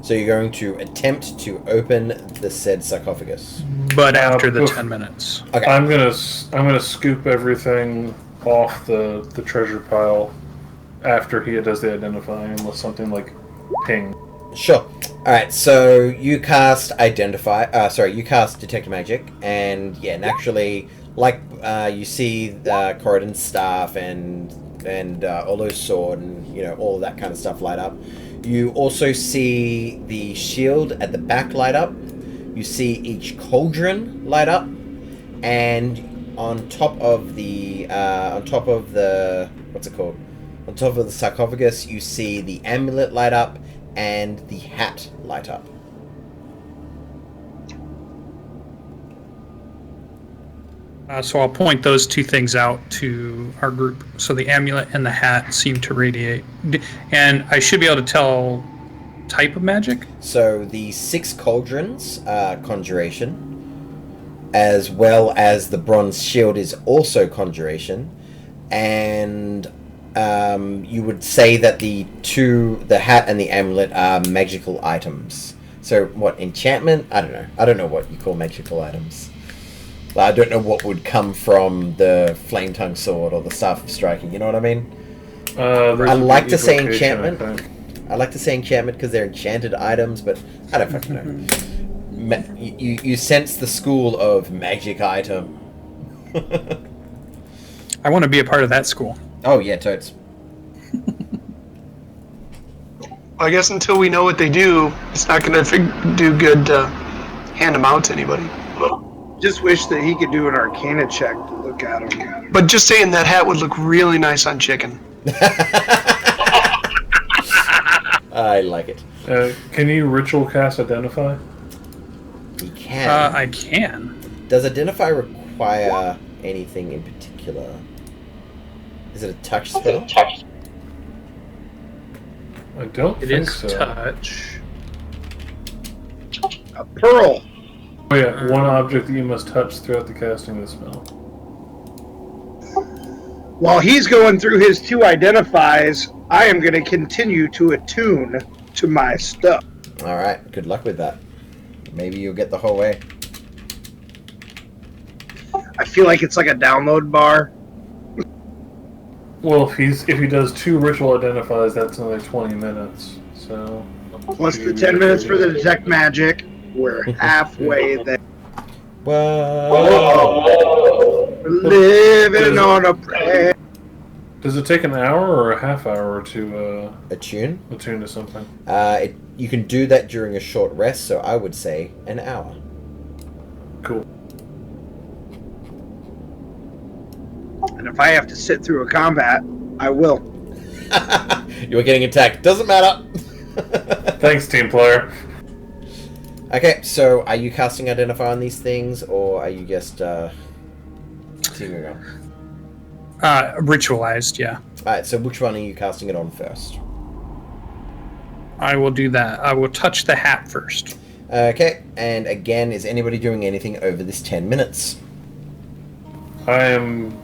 [SPEAKER 1] So you're going to attempt to open the said sarcophagus.
[SPEAKER 4] But after the 10 minutes.
[SPEAKER 1] Okay.
[SPEAKER 2] I'm gonna scoop everything off the treasure pile after he does the identifying with something like ping.
[SPEAKER 1] Sure. Alright, so you cast you cast Detect Magic, and yeah, naturally, like you see Corridon's staff and Olo's sword and all of that kind of stuff light up. You also see the shield at the back light up. You see each cauldron light up, and on top of the sarcophagus, you see the amulet light up and the hat light up.
[SPEAKER 4] So I'll point those 2 things out to our group. So the amulet and the hat seem to radiate. And I should be able to tell type of magic?
[SPEAKER 1] So the 6 cauldrons are conjuration, as well as the bronze shield is also conjuration. And you would say that the hat and the amulet are magical items. So what, enchantment? I don't know. I don't know what you call magical items. I don't know what would come from the flame tongue sword or the staff of striking. You know what I mean? I like to say enchantment. I like to say enchantment because they're enchanted items, but I don't fucking know. You sense the school of magic item.
[SPEAKER 4] I want to be a part of that school.
[SPEAKER 1] Oh yeah, totes.
[SPEAKER 5] I guess until we know what they do, it's not going to do good to hand them out to anybody.
[SPEAKER 3] Just wish that he could do an Arcana check to look at him.
[SPEAKER 5] But just saying that hat would look really nice on chicken.
[SPEAKER 1] I like it.
[SPEAKER 2] Can you ritual cast Identify?
[SPEAKER 1] You can.
[SPEAKER 4] I can.
[SPEAKER 1] Does Identify require anything in particular? Is it a touch spell?
[SPEAKER 2] I don't
[SPEAKER 4] It
[SPEAKER 2] think
[SPEAKER 4] is
[SPEAKER 2] so.
[SPEAKER 4] touch.
[SPEAKER 3] A pearl.
[SPEAKER 2] Oh yeah, one object that you must touch throughout the casting of the spell.
[SPEAKER 3] While he's going through his 2 identifies, I am going to continue to attune to my stuff.
[SPEAKER 1] Alright, good luck with that. Maybe you'll get the whole way.
[SPEAKER 3] I feel like it's like a download bar.
[SPEAKER 2] Well, if he does 2 ritual identifies, that's another 20 minutes. So
[SPEAKER 3] Plus the 10 minutes for the detect magic. We're halfway there.
[SPEAKER 1] Whoa!
[SPEAKER 3] Living on a prayer.
[SPEAKER 2] does it take an hour or a half hour to
[SPEAKER 1] Attune?
[SPEAKER 2] attune to something?
[SPEAKER 1] You can do that during a short rest, so I would say an hour.
[SPEAKER 2] Cool.
[SPEAKER 3] And if I have to sit through a combat, I will.
[SPEAKER 1] You're getting attacked. Doesn't matter.
[SPEAKER 2] Thanks, team player.
[SPEAKER 1] Okay, so are you casting Identify on these things, or are you just seeing it on?
[SPEAKER 4] Ritualized, yeah.
[SPEAKER 1] Alright, so which one are you casting it on first?
[SPEAKER 4] I will do that. I will touch the hat first.
[SPEAKER 1] Okay, and again, is anybody doing anything over this 10 minutes?
[SPEAKER 2] I am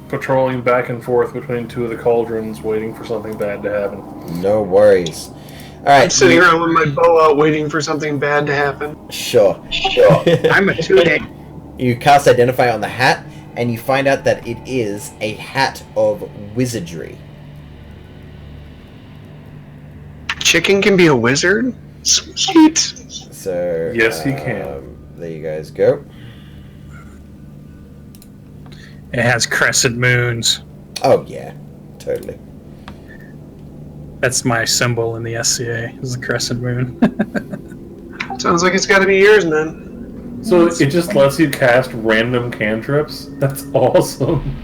[SPEAKER 2] patrolling back and forth between 2 of the cauldrons, waiting for something bad to happen.
[SPEAKER 1] No worries. All right.
[SPEAKER 5] I'm sitting around with my bow out waiting for something bad to happen.
[SPEAKER 1] Sure.
[SPEAKER 3] I'm attuning.
[SPEAKER 1] You cast Identify on the hat, and you find out that it is a hat of wizardry.
[SPEAKER 5] Chicken can be a wizard? Sweet.
[SPEAKER 1] So
[SPEAKER 2] Yes, he can.
[SPEAKER 1] There you guys go.
[SPEAKER 4] It has crescent moons.
[SPEAKER 1] Oh yeah, totally.
[SPEAKER 4] That's my symbol in the SCA, is the crescent moon.
[SPEAKER 5] Sounds like it's got to be yours, then.
[SPEAKER 2] So it just lets you cast random cantrips? That's awesome.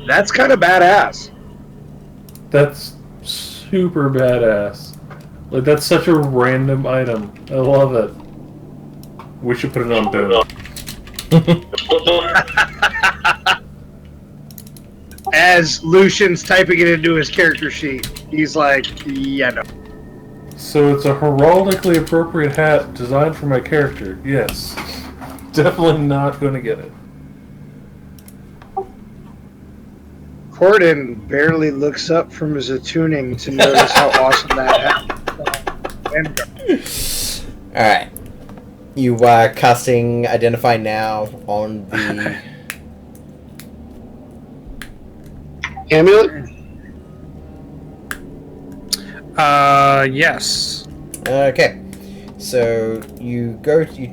[SPEAKER 3] That's kind of badass.
[SPEAKER 2] That's super badass. Like, that's such a random item. I love it. We should put it on Boom.
[SPEAKER 3] As Lucian's typing it into his character sheet, he's like, yeah, no.
[SPEAKER 2] So it's a heraldically appropriate hat designed for my character. Yes. Definitely not going to get it.
[SPEAKER 3] Corden barely looks up from his attuning to notice how awesome that is.
[SPEAKER 1] Alright. You are casting Identify now on the
[SPEAKER 5] Amulet?
[SPEAKER 4] Yes.
[SPEAKER 1] Okay. So you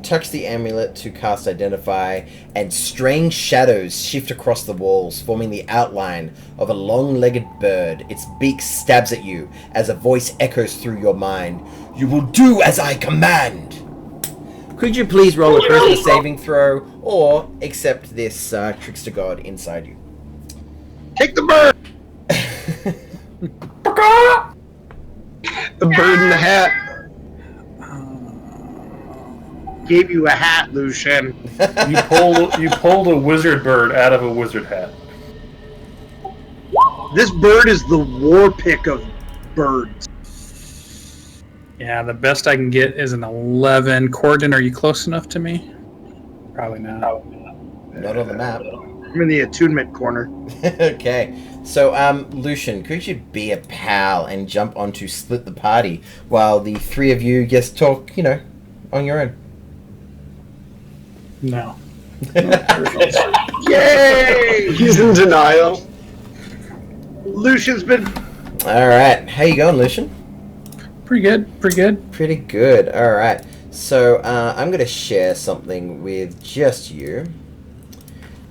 [SPEAKER 1] touch the amulet to cast Identify, and strange shadows shift across the walls, forming the outline of a long-legged bird. Its beak stabs at you as a voice echoes through your mind. You will do as I command! Could you please roll a charisma saving throw, or accept this trickster god inside you?
[SPEAKER 3] Take the bird!
[SPEAKER 5] The bird in the hat.
[SPEAKER 3] Gave you a hat, Lucian.
[SPEAKER 2] You pulled a wizard bird out of a wizard hat.
[SPEAKER 3] This bird is the war pick of birds.
[SPEAKER 4] Yeah, the best I can get is an 11. Corden, are you close enough to me? Probably not.
[SPEAKER 1] Not on the map.
[SPEAKER 3] I'm in the attunement corner.
[SPEAKER 1] Okay. So, Lucian, could you be a pal and jump on to split the party while the three of you just talk, on your own?
[SPEAKER 4] No.
[SPEAKER 3] Yay!
[SPEAKER 5] He's in denial.
[SPEAKER 3] Lucian's been...
[SPEAKER 1] Alright, how you going, Lucian?
[SPEAKER 4] Pretty good.
[SPEAKER 1] Pretty good, alright. So, I'm going to share something with just you.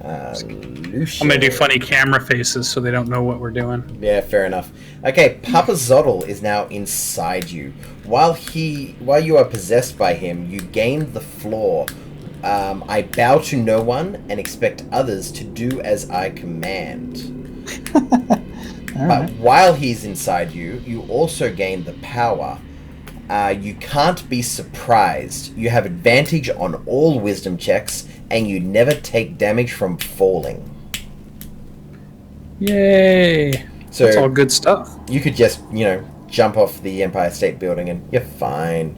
[SPEAKER 1] Lucian.
[SPEAKER 4] I'm going to do funny camera faces so they don't know what we're doing.
[SPEAKER 1] Yeah, fair enough. Okay, Papa Zottel is now inside you. While you are possessed by him, you gain the floor. I bow to no one and expect others to do as I command. But while he's inside you, you also gain the power. You can't be surprised. You have advantage on all wisdom checks, and you never take damage from falling.
[SPEAKER 4] Yay!
[SPEAKER 1] So
[SPEAKER 4] that's all good stuff.
[SPEAKER 1] You could just, jump off the Empire State Building and you're fine.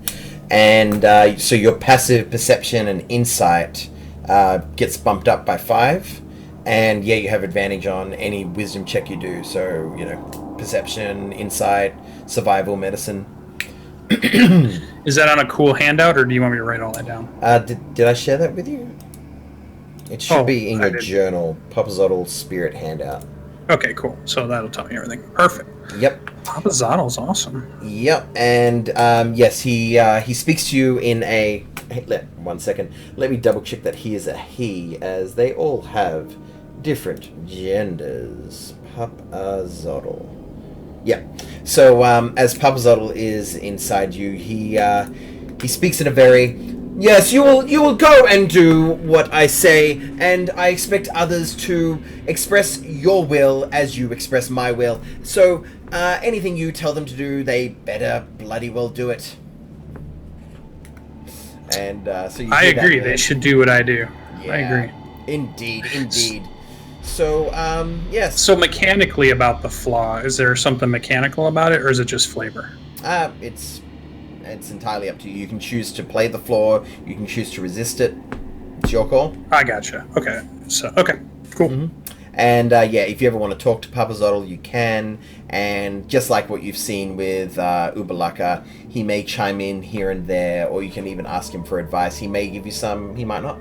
[SPEAKER 1] And so your passive perception and insight gets bumped up by 5. And yeah, you have advantage on any wisdom check you do. So, perception, insight, survival, medicine.
[SPEAKER 4] Is that on a cool handout, or do you want me to write all that down?
[SPEAKER 1] Did I share that with you? It should be in your journal. Papa Zottel's Spirit handout.
[SPEAKER 4] Okay, cool. So that'll tell me everything. Perfect.
[SPEAKER 1] Yep.
[SPEAKER 4] Papa Zottel's awesome.
[SPEAKER 1] Yep, and yes, he speaks to you in a... Hey, 1 second. Let me double check that he is a he, as they all have different genders. Papa Zottel. Yeah. So, as Papa Zottel is inside you, he speaks in a very... Yes, you will go and do what I say, and I expect others to express your will as you express my will. So, anything you tell them to do, they better bloody well do it. And so you
[SPEAKER 4] I agree. They should do what I do.
[SPEAKER 1] Yeah,
[SPEAKER 4] I agree.
[SPEAKER 1] Indeed. So, yes.
[SPEAKER 4] So mechanically about the flaw, is there something mechanical about it, or is it just flavor?
[SPEAKER 1] It's entirely up to you. You can choose to play the floor. You can choose to resist it. It's your call.
[SPEAKER 4] I gotcha. Okay. So, okay. Cool.
[SPEAKER 1] Mm-hmm. And yeah, if you ever want to talk to Papazotl, you can. And just like what you've seen with Ubalaka, he may chime in here and there, or you can even ask him for advice. He may give you some, he might not.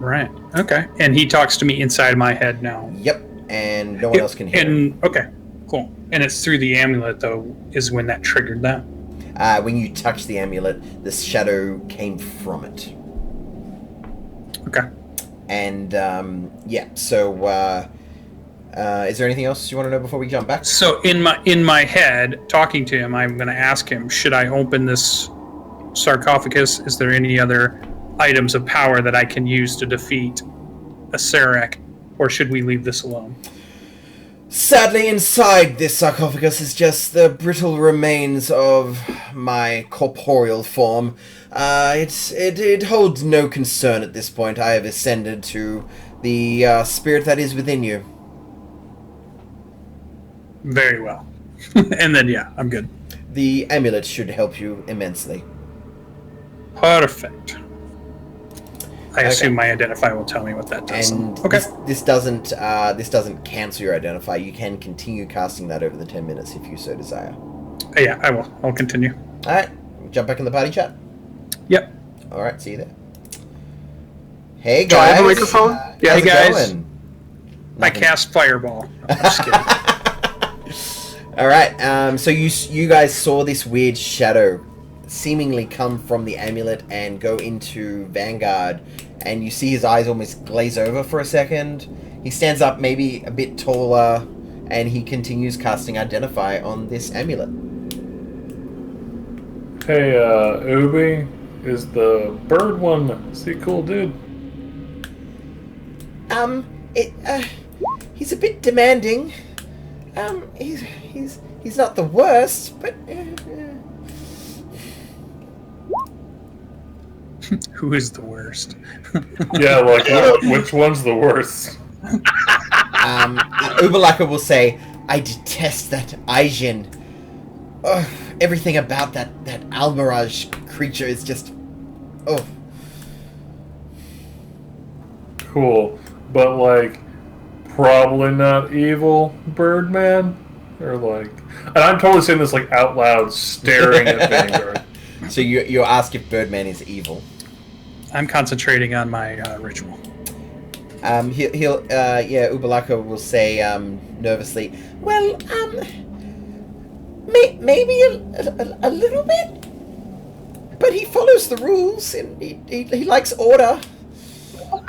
[SPEAKER 4] Right. Okay. And he talks to me inside my head now.
[SPEAKER 1] Yep. And no one else can hear him.
[SPEAKER 4] And okay, cool. And it's through the amulet, though, is when that triggered that.
[SPEAKER 1] When you touch the amulet, the shadow came from it.
[SPEAKER 4] Okay.
[SPEAKER 1] And yeah, so is there anything else you want to know before we jump back?
[SPEAKER 4] So in my head, talking to him, I'm going to ask him, should I open this sarcophagus? Is there any other items of power that I can use to defeat a Sarek, or should we leave this alone?
[SPEAKER 1] Sadly, inside this sarcophagus is just the brittle remains of my corporeal form. It holds no concern at this point. I have ascended to the spirit that is within you.
[SPEAKER 4] Very well. And then, yeah, I'm good.
[SPEAKER 1] The amulet should help you immensely.
[SPEAKER 4] Perfect. I assume my identify will tell me what that does.
[SPEAKER 1] And
[SPEAKER 4] okay.
[SPEAKER 1] This doesn't cancel your identify. You can continue casting that over the 10 minutes if you so desire.
[SPEAKER 4] Yeah, I will. I'll continue.
[SPEAKER 1] All right, jump back in the party chat.
[SPEAKER 4] Yep.
[SPEAKER 1] All right, see you there. Hey guys.
[SPEAKER 5] Do I have a microphone?
[SPEAKER 1] Yeah,
[SPEAKER 4] hey guys.
[SPEAKER 1] Going?
[SPEAKER 4] I cast fireball. No, I'm just kidding.
[SPEAKER 1] All right. So you guys saw this weird shadow seemingly come from the amulet and go into Vanguard, and you see his eyes almost glaze over for a second. He stands up maybe a bit taller, and he continues casting Identify on this amulet.
[SPEAKER 2] Hey, Ubi, is the bird one, is he cool dude?
[SPEAKER 1] He's a bit demanding. He's not the worst, but
[SPEAKER 4] Who is the worst?
[SPEAKER 2] Yeah, like, which one's the worst?
[SPEAKER 1] Ubalaka will say, I detest that Aijin. Ugh, everything about that Almiraj creature is just... Oh.
[SPEAKER 2] Cool. But, like, probably not evil, Birdman? Or, like... And I'm totally saying this, like, out loud, staring at Vanguard.
[SPEAKER 1] So you ask if Birdman is evil.
[SPEAKER 4] I'm concentrating on my ritual.
[SPEAKER 1] Ubalaka will say nervously, well, maybe a little bit, but he follows the rules and he likes order.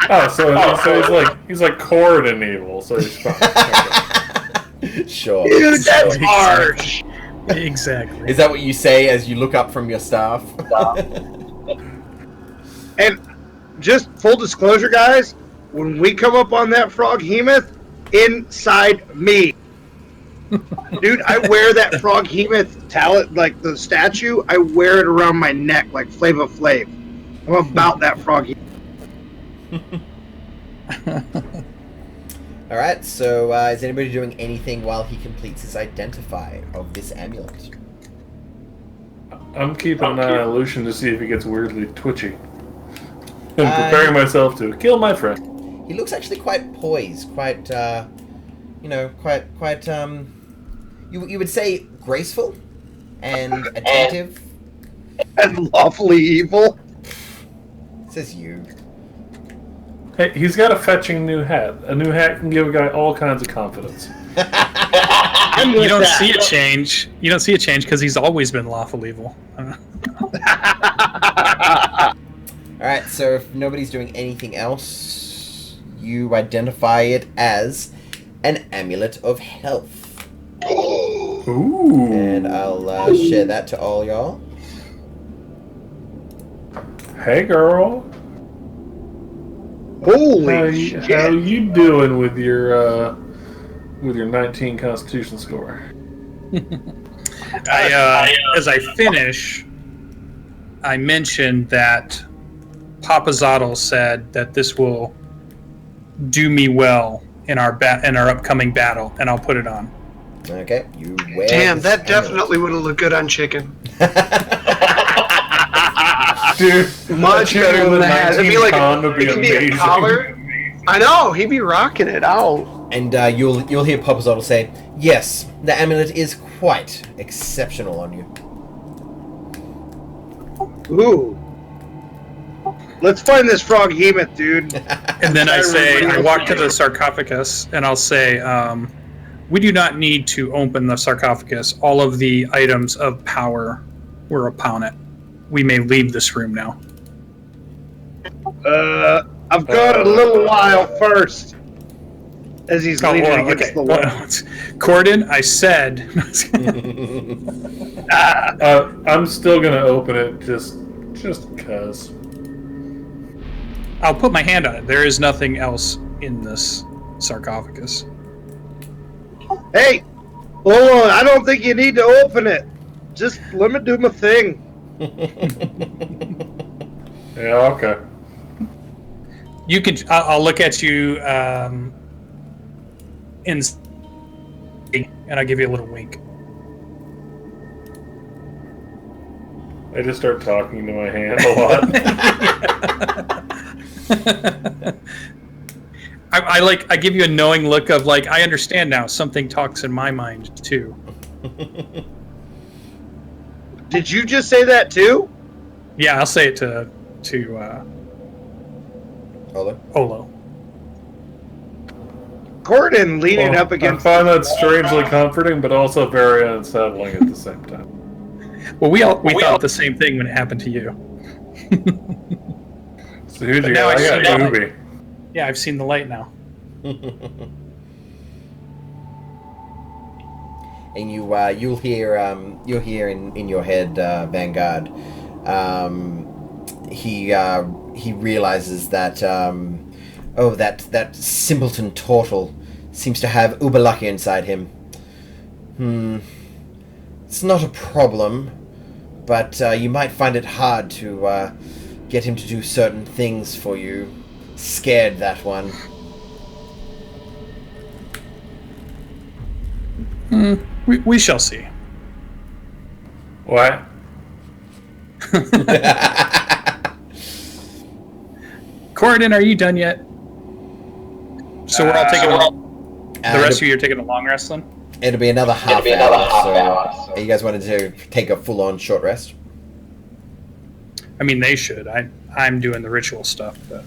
[SPEAKER 2] Oh, so he's like Corridon evil, so he's fine. Okay.
[SPEAKER 1] Sure.
[SPEAKER 3] Dude, that's harsh.
[SPEAKER 4] Exactly.
[SPEAKER 1] Is that what you say as you look up from your staff?
[SPEAKER 3] And just full disclosure, guys, when we come up on that frog hemoth, inside me. Dude, I wear that frog hemoth talent, like the statue, I wear it around my neck like Flava Flav. I'm about that frog hemoth.
[SPEAKER 1] Alright, so is anybody doing anything while he completes his Identify of this amulet?
[SPEAKER 2] I'm keeping an eye on Lucian to see if he gets weirdly twitchy. And preparing myself to kill my friend.
[SPEAKER 1] He looks actually quite poised, quite, you would say graceful and attentive.
[SPEAKER 3] And lawfully evil.
[SPEAKER 1] Says you.
[SPEAKER 2] Hey, he's got a fetching new hat. A new hat can give a guy all kinds of confidence.
[SPEAKER 4] You don't see a change. You don't see a change because he's always been lawful evil.
[SPEAKER 1] Alright, so if nobody's doing anything else, you identify it as an Amulet of Health.
[SPEAKER 2] Ooh.
[SPEAKER 1] And I'll share that to all y'all.
[SPEAKER 2] Hey, girl.
[SPEAKER 3] Holy shit.
[SPEAKER 2] How you doing with your 19 Constitution score?
[SPEAKER 4] As I finish, I mentioned that Papazotl said that this will do me well in our upcoming battle, and I'll put it on.
[SPEAKER 1] Okay, you wear
[SPEAKER 5] Damn,
[SPEAKER 1] this
[SPEAKER 5] that
[SPEAKER 1] amulet.
[SPEAKER 5] definitely would have looked good on chicken.
[SPEAKER 2] Dude,
[SPEAKER 5] Much better than the hat. It'd be like
[SPEAKER 2] con would be
[SPEAKER 5] it could be a
[SPEAKER 2] amazing.
[SPEAKER 5] collar. I know, he be rocking it out.
[SPEAKER 1] And you'll hear Popozotl say, "Yes, the amulet is quite exceptional on you."
[SPEAKER 3] Ooh. Let's find this frog hemoth, dude.
[SPEAKER 4] And then I walk to the sarcophagus and I'll say, we do not need to open the sarcophagus. All of the items of power were upon it. We may leave this room now.
[SPEAKER 3] I've got a little while first. As he's leaning against the wall.
[SPEAKER 4] Corden, I said.
[SPEAKER 2] I'm still gonna open it just because.
[SPEAKER 4] I'll put my hand on it. There is nothing else in this sarcophagus.
[SPEAKER 3] Hey, hold on. I don't think you need to open it. Just let me do my thing.
[SPEAKER 2] Yeah, okay.
[SPEAKER 4] You can. I'll look at you and I'll give you a little wink.
[SPEAKER 2] I just start talking to my hand a lot.
[SPEAKER 4] I give you a knowing look of like, I understand now. Something talks in my mind too.
[SPEAKER 3] Did you just say that too?
[SPEAKER 4] Yeah, I'll say it to Olo.
[SPEAKER 3] Corden leaning up
[SPEAKER 2] I
[SPEAKER 3] against.
[SPEAKER 2] find that strangely comforting, but also very unsettling at the same time.
[SPEAKER 4] Well, we thought the same thing when it happened to you.
[SPEAKER 2] So who'd you
[SPEAKER 4] now
[SPEAKER 2] got? I got Ubi.
[SPEAKER 4] Yeah, I've seen the light now.
[SPEAKER 1] And you'll hear in your head, Vanguard. He realizes that that simpleton Tortle seems to have Uberlucky inside him. It's not a problem, but you might find it hard to get him to do certain things for you. Scared, that one.
[SPEAKER 4] We shall see.
[SPEAKER 2] What?
[SPEAKER 4] Corridon, are you done yet? So we're all taking the rest of you are taking a long rest then?
[SPEAKER 1] It'll be another half hour. So you guys wanted to take a full-on short rest?
[SPEAKER 4] I mean, they should. I'm doing the ritual stuff, but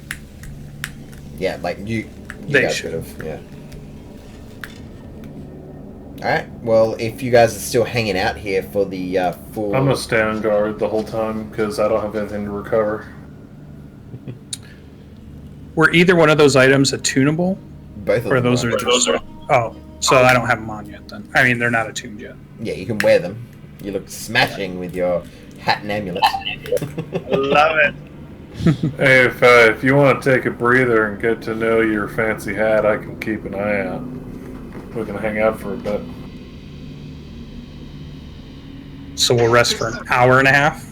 [SPEAKER 1] yeah, like you
[SPEAKER 4] they
[SPEAKER 1] guys
[SPEAKER 4] should
[SPEAKER 1] have. Yeah. All right. Well, if you guys are still hanging out here for the full,
[SPEAKER 2] I'm gonna stand guard the whole time because I don't have anything to recover.
[SPEAKER 4] were either one of those items attunable?
[SPEAKER 1] both of
[SPEAKER 4] Or
[SPEAKER 1] them.
[SPEAKER 4] those are just... Oh, so I don't have them on yet then. I mean, they're not attuned yet.
[SPEAKER 1] Yeah, you can wear them. You look smashing with your hat and amulet.
[SPEAKER 3] Love it.
[SPEAKER 2] Hey, if you want to take a breather and get to know your fancy hat, I can keep an eye out. We can hang out for a bit.
[SPEAKER 4] So we'll rest for an hour and a half?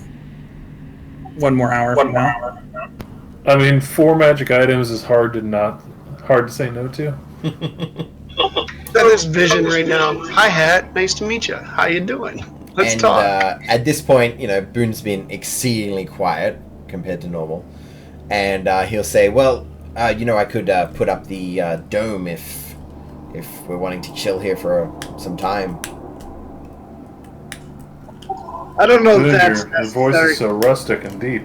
[SPEAKER 4] One more hour from now?
[SPEAKER 2] I mean, 4 magic items is hard to say no to.
[SPEAKER 5] That is vision right now. Hi, Hat. Nice to meet you. How you doing? Let's talk.
[SPEAKER 1] At this point, Boone's been exceedingly quiet compared to normal. And he'll say, well, I could put up the dome if we're wanting to chill here for some time.
[SPEAKER 3] I don't know if that's
[SPEAKER 2] Your voice is so rustic and deep.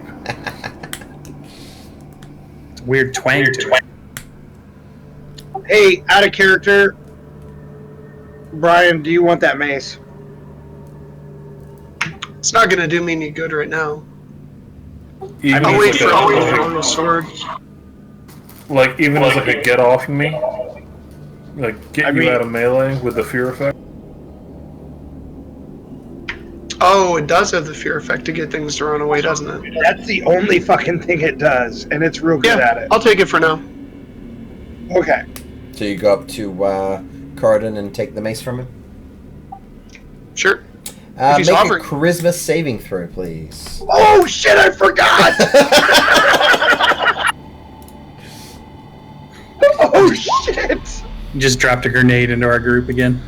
[SPEAKER 4] It's a weird twang to it.
[SPEAKER 3] Hey, out of character, Brian, do you want that mace?
[SPEAKER 5] It's not going to do me any good right now.
[SPEAKER 2] Even
[SPEAKER 5] I'll
[SPEAKER 2] as
[SPEAKER 5] wait
[SPEAKER 2] like
[SPEAKER 5] for
[SPEAKER 2] a-
[SPEAKER 5] a sword.
[SPEAKER 2] Like, even as like a get off me? Like, get you
[SPEAKER 3] mean-
[SPEAKER 2] out of melee with the fear effect?
[SPEAKER 5] Oh, it does have the fear effect to get things to run away, doesn't it?
[SPEAKER 3] That's the only fucking thing it does, and it's real good at it.
[SPEAKER 5] I'll take it for now.
[SPEAKER 3] Okay.
[SPEAKER 1] So you go up to Corridon and take the mace from him?
[SPEAKER 5] Sure.
[SPEAKER 1] Make
[SPEAKER 5] he's
[SPEAKER 1] a
[SPEAKER 5] offering.
[SPEAKER 1] charisma saving throw, please.
[SPEAKER 3] Oh shit! I forgot. Oh shit!
[SPEAKER 4] You just dropped a grenade into our group again.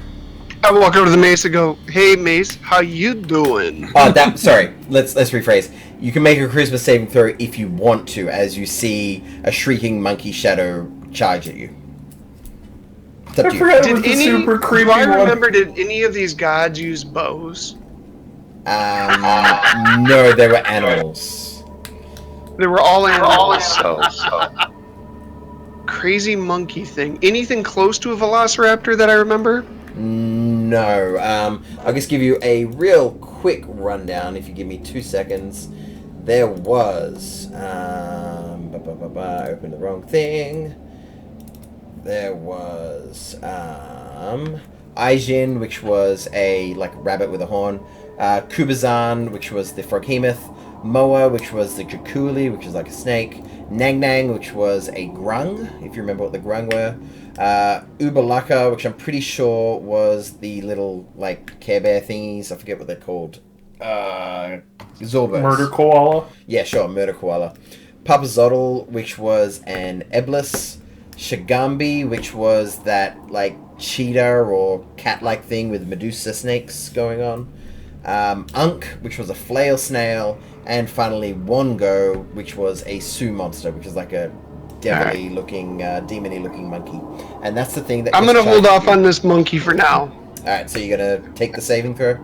[SPEAKER 5] I walk over to the mace and go, "Hey, Mace, how you doing?"
[SPEAKER 1] Sorry. Let's rephrase. You can make a charisma saving throw if you want to, as you see a shrieking monkey shadow charge at you. It's up to you.
[SPEAKER 2] Did any? Super creepy
[SPEAKER 5] Do I
[SPEAKER 2] one.
[SPEAKER 5] remember? Did any of these gods use bows?
[SPEAKER 1] No, they were animals.
[SPEAKER 5] They were all animals. So crazy monkey thing. Anything close to a velociraptor that I remember?
[SPEAKER 1] No. I'll just give you a real quick rundown if you give me 2 seconds. There was... open the wrong thing. There was... Aijin, which was a rabbit with a horn. Kubazan, which was the froghemoth. Moa, which was the Jakuli, which is like a snake. Nang Nang, which was a grung, if you remember what the grung were. Ubalaka, which I'm pretty sure was the little, Care Bear thingies. I forget what they're called. Zorbos.
[SPEAKER 2] Murder koala.
[SPEAKER 1] Yeah, sure, murder koala. Papazotl, which was an Eblis. Shagambi, which was that, cheetah or cat-like thing with Medusa snakes going on. Unk, which was a flail snail. And finally, Wongo, which was a Sioux monster, which is like a devilly looking, demony looking monkey. And that's the thing that
[SPEAKER 5] I'm gonna hold off on this monkey for now.
[SPEAKER 1] Alright, so you're gonna take the saving throw?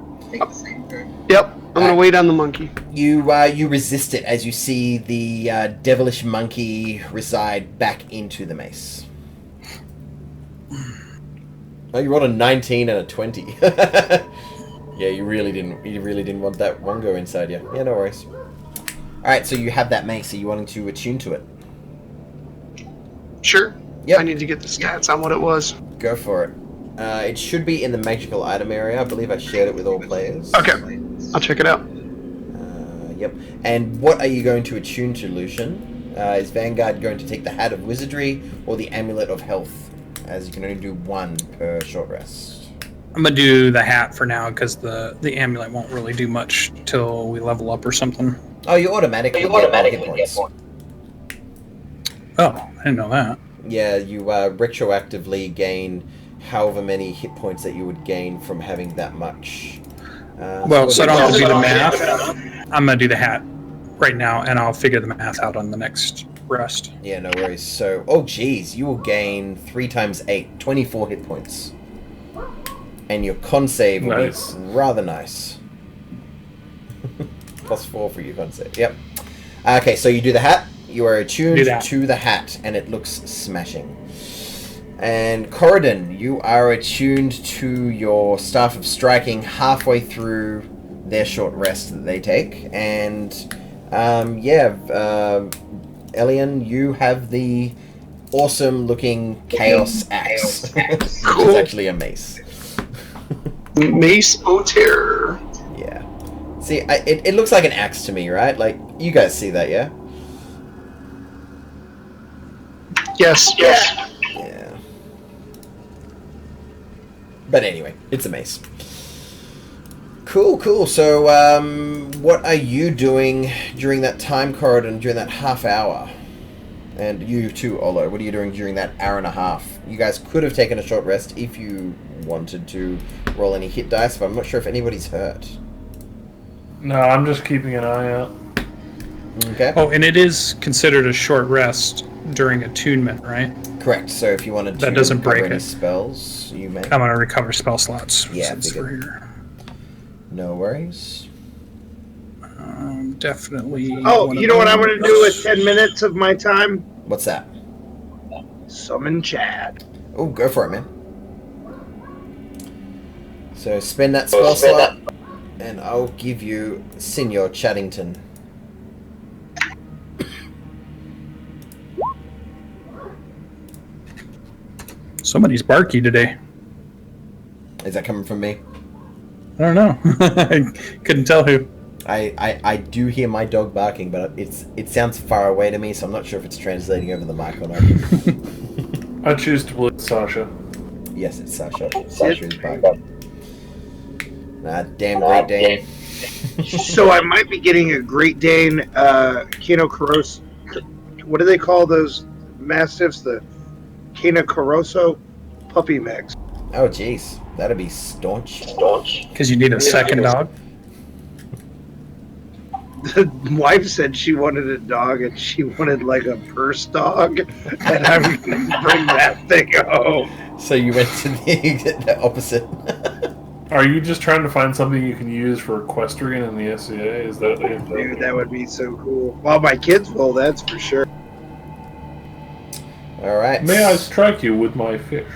[SPEAKER 5] Yep, I'm gonna wait on the monkey.
[SPEAKER 1] You resist it as you see the devilish monkey reside back into the mace. Oh, you rolled a 19 and a 20. Yeah, you really didn't want that Wongo inside you. Yeah, no worries. Alright, so you have that mace. Are you wanting to attune to it?
[SPEAKER 5] Sure.
[SPEAKER 1] Yep.
[SPEAKER 5] I need to get the stats on what it was.
[SPEAKER 1] Go for it. It should be in the magical item area. I believe I shared it with all players.
[SPEAKER 5] Okay. I'll check it out.
[SPEAKER 1] Yep. And what are you going to attune to, Lucian? Is Vanguard going to take the Hat of Wizardry or the Amulet of Health? As you can only do one per short rest.
[SPEAKER 4] I'm gonna do the hat for now because the amulet won't really do much till we level up or something.
[SPEAKER 1] Oh, you automatically get more hit points.
[SPEAKER 4] Oh, I didn't know that.
[SPEAKER 1] Yeah, you retroactively gain however many hit points that you would gain from having that much.
[SPEAKER 4] So I don't have to do the math. I'm gonna do the hat right now, and I'll figure the math out on the next rest.
[SPEAKER 1] Yeah, no worries. So, oh geez, you will gain 3 times 8, 24 hit points. And your con save will be rather nice. +4 for your con save. Yep. Okay, so you do the hat. You are attuned to the hat, and it looks smashing. And Corridon, you are attuned to your Staff of Striking halfway through their short rest that they take. And, Elian, you have the awesome-looking Chaos Axe, which is actually a mace.
[SPEAKER 5] Mace O Terror.
[SPEAKER 1] Yeah. See, it looks like an axe to me, right? You guys see that, yeah?
[SPEAKER 5] Yes.
[SPEAKER 1] Yeah. But anyway, it's a mace. Cool. So, what are you doing during that time corridor, during that half hour? And you too, Olo, what are you doing during that hour and a half? You guys could have taken a short rest if you wanted to roll any hit dice, but I'm not sure if anybody's hurt.
[SPEAKER 2] No, I'm just keeping an eye out.
[SPEAKER 1] Okay.
[SPEAKER 4] Oh, and it is considered a short rest during attunement, right?
[SPEAKER 1] Correct. So if you wanted to
[SPEAKER 4] that doesn't
[SPEAKER 1] recover
[SPEAKER 4] break
[SPEAKER 1] any
[SPEAKER 4] it.
[SPEAKER 1] spells, you may.
[SPEAKER 4] I'm gonna recover spell slots.
[SPEAKER 1] Yeah,
[SPEAKER 4] since we're here.
[SPEAKER 1] No worries.
[SPEAKER 4] Definitely.
[SPEAKER 3] Oh, you know what I'm going to do with 10 minutes of my time?
[SPEAKER 1] What's that?
[SPEAKER 3] Summon Chad.
[SPEAKER 1] Oh, go for it, man. So spend that spell slot, and I'll give you Senior Chaddington.
[SPEAKER 4] Somebody's barky today.
[SPEAKER 1] Is that coming from me?
[SPEAKER 4] I don't know. I couldn't tell who.
[SPEAKER 1] I do hear my dog barking, but it sounds far away to me, so I'm not sure if it's translating over the mic or not.
[SPEAKER 2] I choose to believe Sasha.
[SPEAKER 1] Yes, it's Sasha. Sasha is barking. Damn Great Dane.
[SPEAKER 3] So I might be getting a Great Dane, Kino Coroso. What do they call those mastiffs? The Kino Coroso puppy mix.
[SPEAKER 1] Oh, jeez. That'd be staunch.
[SPEAKER 4] Because you need a second dog.
[SPEAKER 3] the wife said she wanted a dog and she wanted like a purse dog, and I'm going to bring that thing home.
[SPEAKER 1] So you went to the opposite.
[SPEAKER 2] Are you just trying to find something you can use for equestrian in the SCA? Is that
[SPEAKER 3] Dude, that would be so cool. Well, my kids will, that's for sure.
[SPEAKER 1] All right.
[SPEAKER 2] May I strike you with my fish?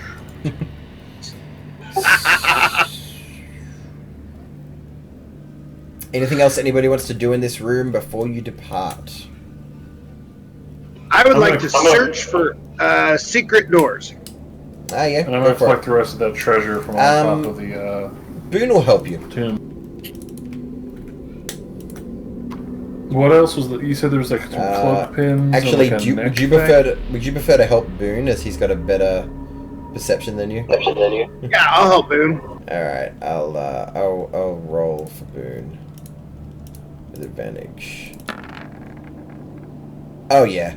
[SPEAKER 1] Anything else anybody wants to do in this room before you depart?
[SPEAKER 3] I would like to search for secret doors.
[SPEAKER 1] Ah, yeah.
[SPEAKER 2] And I'm going to collect the rest of that treasure from on top of the
[SPEAKER 1] Boone will help you.
[SPEAKER 2] tomb. What else was that? You said there was like some cloak pins.
[SPEAKER 1] Actually,
[SPEAKER 2] and like
[SPEAKER 1] would you prefer to help Boone as he's got a better perception than you?
[SPEAKER 3] Yeah, I'll help Boone.
[SPEAKER 1] All right, I'll roll for Boone with advantage. Oh yeah.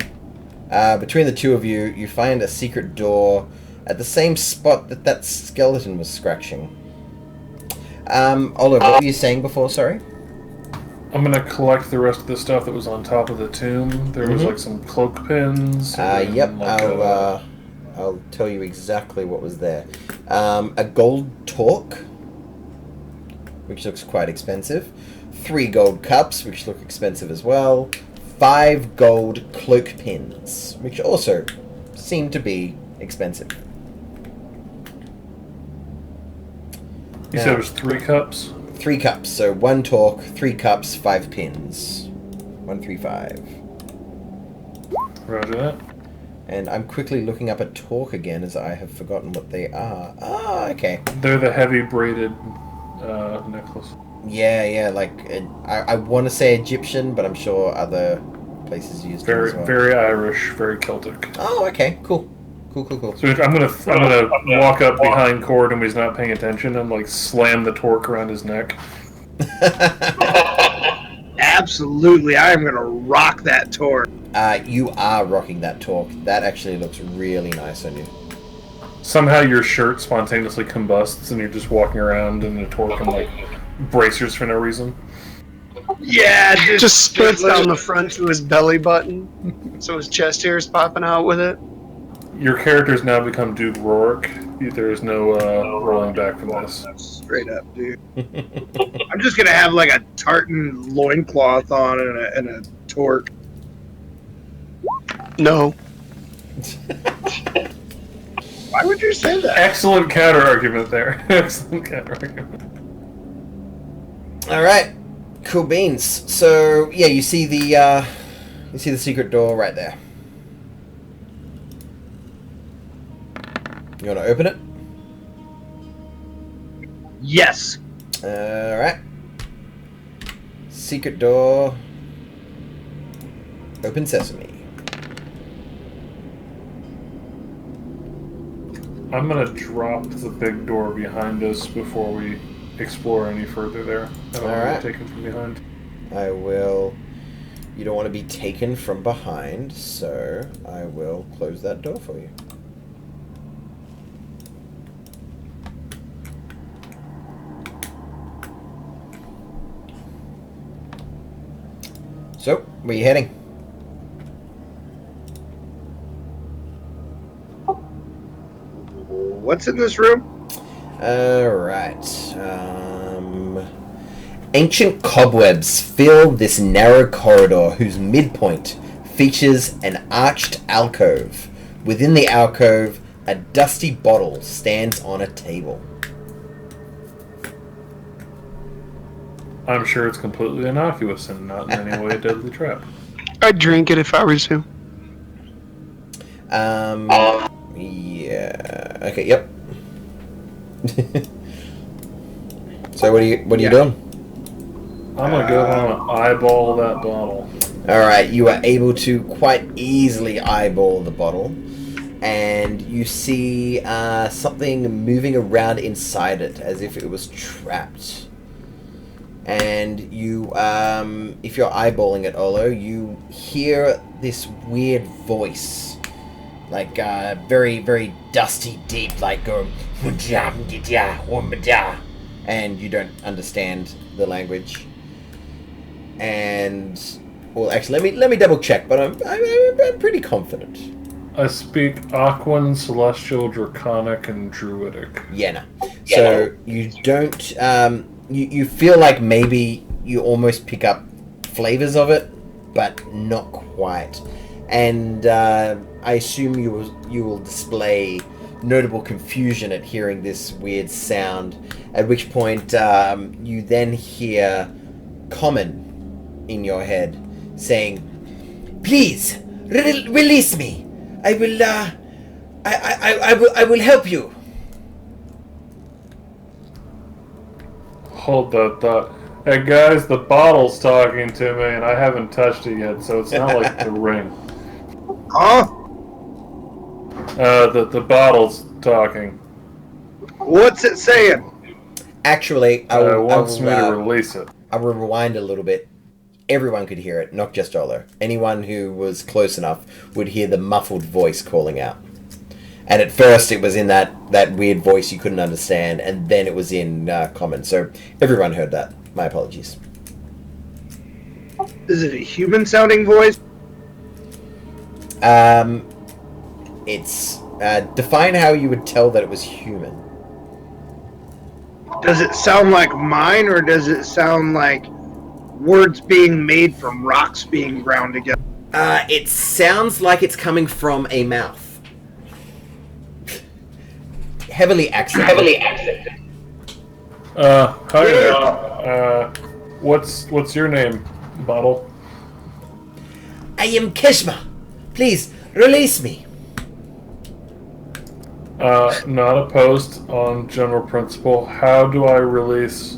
[SPEAKER 1] Between the two of you, you find a secret door at the same spot that skeleton was scratching. Oliver, what were you saying before? Sorry.
[SPEAKER 2] I'm gonna collect the rest of the stuff that was on top of the tomb. There was like some cloak pins.
[SPEAKER 1] Yep.
[SPEAKER 2] Like
[SPEAKER 1] I'll tell you exactly what was there. A gold torque, which looks quite expensive. 3 gold cups, which look expensive as well. 5 gold cloak pins, which also seem to be expensive.
[SPEAKER 2] You said it was 3 cups?
[SPEAKER 1] 3 cups, so 1 torque, 3 cups, 5 pins. 1, 3, 5.
[SPEAKER 2] Roger that.
[SPEAKER 1] And I'm quickly looking up a torque again as I have forgotten what they are. Ah, okay.
[SPEAKER 2] They're the heavy braided necklace.
[SPEAKER 1] Yeah, like, I want to say Egyptian, but I'm sure other places use them as well.
[SPEAKER 2] Very Irish, very Celtic.
[SPEAKER 1] Oh, okay, cool. Cool.
[SPEAKER 2] So I'm gonna walk up behind Cord and he's not paying attention and like slam the torque around his neck.
[SPEAKER 3] Absolutely, I am gonna rock that torque.
[SPEAKER 1] You are rocking that torque. That actually looks really nice on you.
[SPEAKER 2] Somehow your shirt spontaneously combusts and you're just walking around in a torque and like bracers for no reason.
[SPEAKER 3] Yeah,
[SPEAKER 5] Just spits down the front to his belly button, so his chest hair is popping out with it.
[SPEAKER 2] Your character's now become Dude Rourke. There is no rolling back from this.
[SPEAKER 3] Straight up, dude. I'm just gonna have like a tartan loincloth on and a torque.
[SPEAKER 5] No.
[SPEAKER 3] Why would you say that?
[SPEAKER 2] Excellent counter argument there. Excellent counter argument.
[SPEAKER 1] All right, cool beans. So yeah, you see the secret door right there. You want to open it?
[SPEAKER 3] Yes.
[SPEAKER 1] All right. Secret door. Open sesame.
[SPEAKER 2] I'm gonna drop the big door behind us before we explore any further there. I don't want to be taken from behind.
[SPEAKER 1] I will. You don't want to be taken from behind, so I will close that door for you. So, where are you heading?
[SPEAKER 3] What's in this room?
[SPEAKER 1] Alright. Ancient cobwebs fill this narrow corridor whose midpoint features an arched alcove. Within the alcove, a dusty bottle stands on a table.
[SPEAKER 2] I'm sure it's completely innocuous and not in any way a deadly trap.
[SPEAKER 5] I'd drink it if I was you.
[SPEAKER 1] Yeah. Okay, yep. So what are you doing?
[SPEAKER 2] I'm gonna go home and eyeball that bottle.
[SPEAKER 1] Alright, you are able to quite easily eyeball the bottle. And you see something moving around inside it as if it was trapped. And you, if you're eyeballing it, Olo, you hear this weird voice. Like, very, very dusty, deep, like going, and you don't understand the language. and well, actually, let me double check, but I'm pretty confident.
[SPEAKER 2] I speak Aquan, Celestial, Draconic, and Druidic.
[SPEAKER 1] Yeah, no. So you don't. You feel like maybe you almost pick up flavors of it, but not quite. And I assume you will display notable confusion at hearing this weird sound. At which point you then hear Common in your head saying, "Please release me. I will. I will help you."
[SPEAKER 2] Hold that thought. Hey guys, the bottle's talking to me, and I haven't touched it yet, so it's not like the ring.
[SPEAKER 3] Huh?
[SPEAKER 2] The bottle's talking.
[SPEAKER 3] What's it saying?
[SPEAKER 1] Actually,
[SPEAKER 2] Wants me to release it.
[SPEAKER 1] I will rewind a little bit. Everyone could hear it, not just Olo. Anyone who was close enough would hear the muffled voice calling out. And at first it was in that weird voice you couldn't understand, and then it was in Common. So everyone heard that. My apologies.
[SPEAKER 3] Is it a human-sounding voice?
[SPEAKER 1] It's... define how you would tell that it was human.
[SPEAKER 3] Does it sound like mine, or does it sound like words being made from rocks being ground together?
[SPEAKER 1] It sounds like it's coming from a mouth. Heavily accented.
[SPEAKER 2] Hi there. What's your name, Bottle?
[SPEAKER 1] I am Keshma. Please, release me.
[SPEAKER 2] Not opposed on general principle. How do I release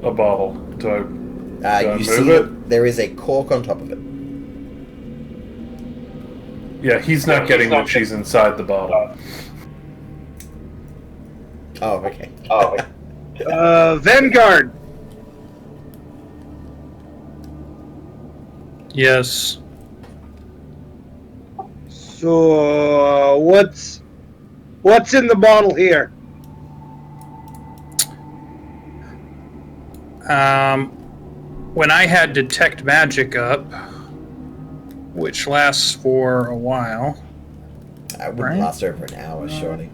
[SPEAKER 2] a bottle? Do I
[SPEAKER 1] You
[SPEAKER 2] move
[SPEAKER 1] see
[SPEAKER 2] it?
[SPEAKER 1] there is a cork on top of it.
[SPEAKER 2] Yeah, he's not getting that she's inside the bottle.
[SPEAKER 1] Oh, okay.
[SPEAKER 3] Vanguard.
[SPEAKER 4] Yes.
[SPEAKER 3] So, what's in the bottle here?
[SPEAKER 4] When I had Detect Magic up, which lasts for a while,
[SPEAKER 1] It wouldn't
[SPEAKER 4] Right.
[SPEAKER 1] last over an hour, surely.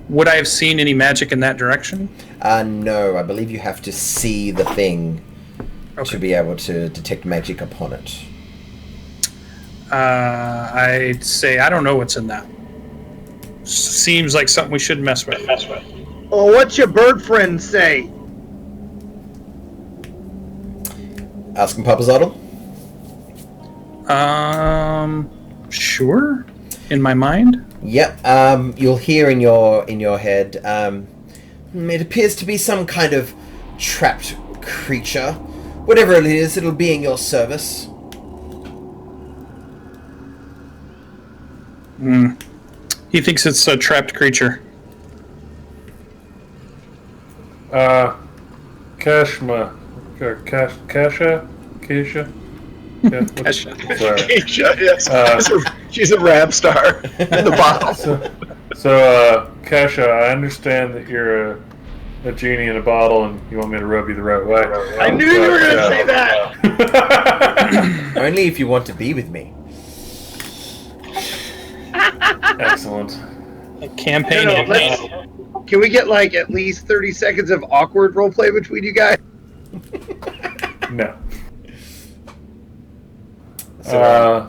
[SPEAKER 4] would I have seen any magic in that direction?
[SPEAKER 1] No, I believe you have to see the thing to
[SPEAKER 4] Okay.
[SPEAKER 1] be able to detect magic upon it.
[SPEAKER 4] I'd say I don't know what's in that. Seems like something we shouldn't mess with.
[SPEAKER 3] Oh, what's your bird friend say?
[SPEAKER 1] Asking Papa Zottle?
[SPEAKER 4] Sure. In my mind.
[SPEAKER 1] Yep. You'll hear in your head. It appears to be some kind of trapped creature. Whatever it is, it'll be in your service.
[SPEAKER 4] He thinks it's a trapped creature.
[SPEAKER 2] Kashma. Kasha? Yeah,
[SPEAKER 4] Kesha.
[SPEAKER 2] sorry.
[SPEAKER 5] Yes. She's a rap star in the bottle.
[SPEAKER 2] So, Kasha, I understand that you're a genie in a bottle and you want me to rub you the right way.
[SPEAKER 3] I knew you were going to say that.
[SPEAKER 1] Only if you want to be with me.
[SPEAKER 2] Excellent.
[SPEAKER 4] Campaign.
[SPEAKER 3] Can we get like at least 30 seconds of awkward roleplay between you guys?
[SPEAKER 2] No.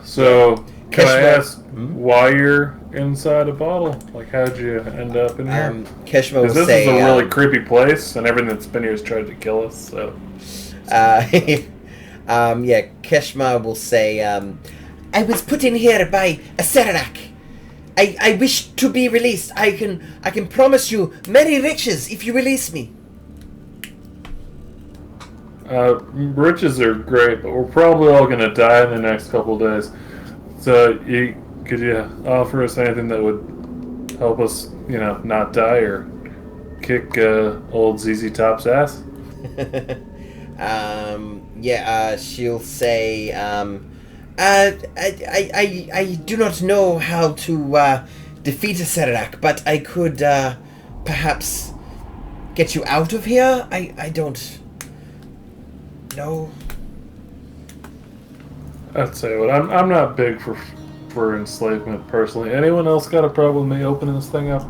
[SPEAKER 2] So can I
[SPEAKER 1] Keshma-
[SPEAKER 2] ask why you're inside a bottle? Like, how'd you end up in here?
[SPEAKER 1] Keshma will
[SPEAKER 2] Because this
[SPEAKER 1] say...
[SPEAKER 2] is a really creepy place, and everything that's been here has tried to kill us, so...
[SPEAKER 1] yeah, Keshma will say, I was put in here by a Serarak. I wish to be released. I can promise you many riches if you release me.
[SPEAKER 2] Riches are great, but we're probably all going to die in the next couple of days. So, could you offer us anything that would help us, not die or kick old ZZ Top's ass?
[SPEAKER 1] She'll say, I do not know how to defeat a Serarak, but I could perhaps get you out of here. I don't know.
[SPEAKER 2] I'd say what I'm not big for enslavement personally. Anyone else got a problem with me opening this thing up?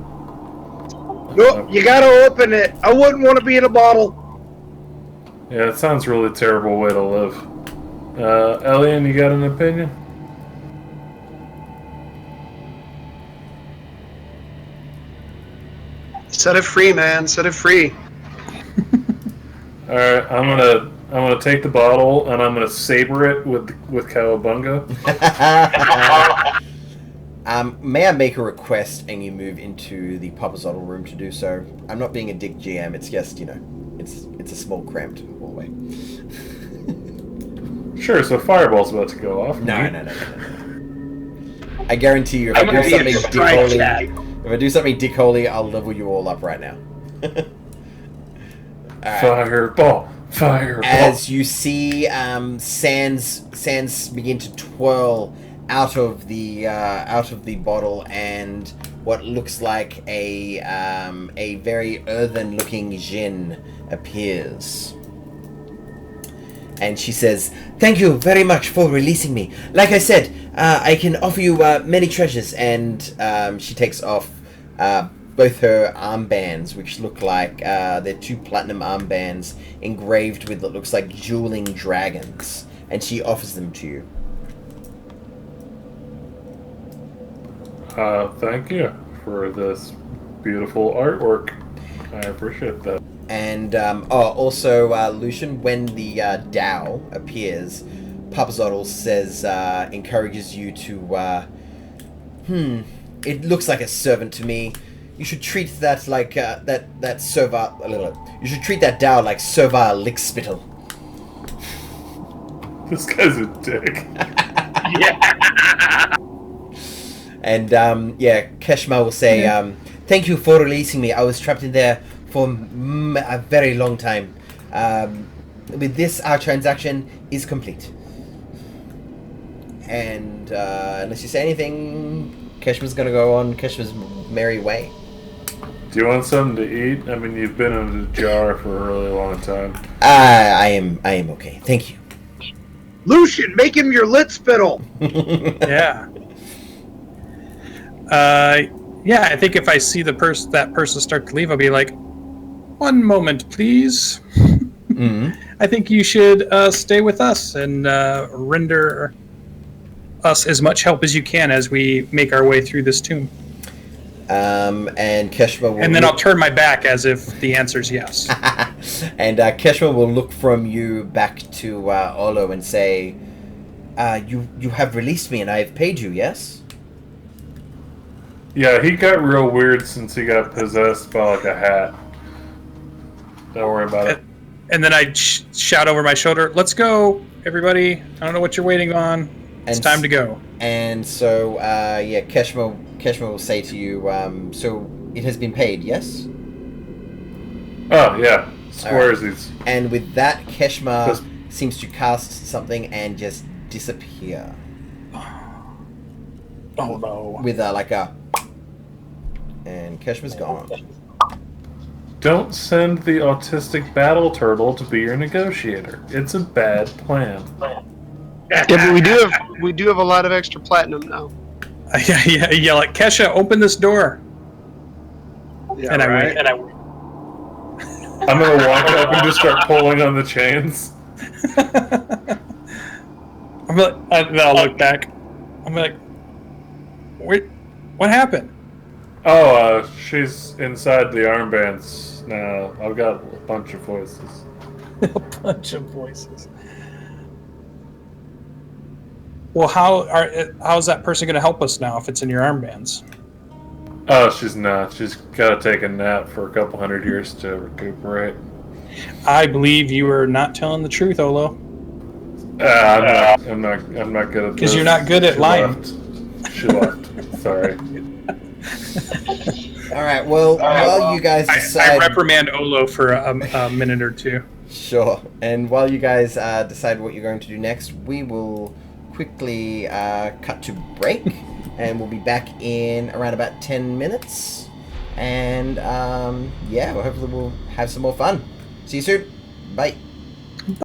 [SPEAKER 3] Nope, you gotta open it. I wouldn't want to be in a bottle.
[SPEAKER 2] Yeah, it sounds really terrible way to live. Elian, you got an opinion?
[SPEAKER 5] Set it free, man. Set it free.
[SPEAKER 2] All right, I'm gonna take the bottle and I'm gonna saber it with cowabunga.
[SPEAKER 1] May I make a request and you move into the Papazotl room to do so? I'm not being a dick GM, it's just, it's a small cramped hallway.
[SPEAKER 2] Sure, so fireball's about to go off.
[SPEAKER 1] No. I guarantee you, if I do something dick holy, I'll level you all up right now.
[SPEAKER 2] Fireball.
[SPEAKER 1] As you see, sands begin to twirl out of the bottle, and what looks like a very earthen-looking djinn appears. And she says, "Thank you very much for releasing me. Like I said, I can offer you many treasures." And she takes off both her armbands, which look like they're 2 platinum armbands engraved with what looks like dueling dragons. And she offers them to you.
[SPEAKER 2] Thank you for this beautiful artwork. I appreciate that.
[SPEAKER 1] And also, Lucian, when the Tao appears, Papazotl says, encourages you to, it looks like a servant to me. You should treat that like, that servile, you should treat that Tao like servile lickspittle.
[SPEAKER 2] This guy's a dick.
[SPEAKER 3] Yeah.
[SPEAKER 1] And, Keshma will say, thank you for releasing me. I was trapped in there for a very long time. With this, our transaction is complete. And unless you say anything, Keshma's gonna go on Keshma's merry way.
[SPEAKER 2] Do you want something to eat? I mean, you've been in a jar for a really long time.
[SPEAKER 1] I am okay. Thank you.
[SPEAKER 3] Lucian, make him your lit spittle.
[SPEAKER 4] Yeah. I think if I see that person start to leave, I'll be like, "One moment, please.
[SPEAKER 1] Mm-hmm.
[SPEAKER 4] I think you should stay with us and render us as much help as you can as we make our way through this tomb."
[SPEAKER 1] And Keshma will...
[SPEAKER 4] And then I'll turn my back as if the answer's yes.
[SPEAKER 1] And Keshma will look from you back to Olo and say, you have released me and I have paid you, yes?
[SPEAKER 2] Yeah, he got real weird since he got possessed by like a hat. Don't worry about it.
[SPEAKER 4] And then I shout over my shoulder, "Let's go, everybody. I don't know what you're waiting on. It's time to go."
[SPEAKER 1] And so, Keshma will say to you, so it has been paid, yes?
[SPEAKER 2] Oh, yeah. Squaresies.
[SPEAKER 1] Right. And with that, Keshma seems to cast something and just disappear.
[SPEAKER 4] Oh, no.
[SPEAKER 1] With like a... And Keshma's gone.
[SPEAKER 2] Don't send the autistic battle turtle to be your negotiator. It's a bad plan.
[SPEAKER 5] Yeah, but we do have a lot of extra platinum now.
[SPEAKER 4] Yeah, yell at Kesha, "Open this door."
[SPEAKER 3] Yeah,
[SPEAKER 4] and
[SPEAKER 3] right.
[SPEAKER 4] I wait.
[SPEAKER 2] I'm gonna walk up and just start pulling on the chains.
[SPEAKER 4] Then I'll look back. I'm like, "Wait, what happened?"
[SPEAKER 2] Oh, she's inside the armbands now. I've got a bunch of voices.
[SPEAKER 4] A bunch of voices. Well, how's that person going to help us now if it's in your armbands?
[SPEAKER 2] Oh, she's not. She's got to take a nap for a couple 100 years to recuperate.
[SPEAKER 4] I believe you are not telling the truth, Olo.
[SPEAKER 2] I'm not good at this.
[SPEAKER 4] Because you're not good at lying.
[SPEAKER 2] She left. Sorry.
[SPEAKER 1] Alright, well, while you guys decide...
[SPEAKER 4] I reprimand Olo for a minute or two.
[SPEAKER 1] Sure. And while you guys decide what you're going to do next, we will quickly cut to break. And we'll be back in around about 10 minutes. And, hopefully we'll have some more fun. See you soon. Bye.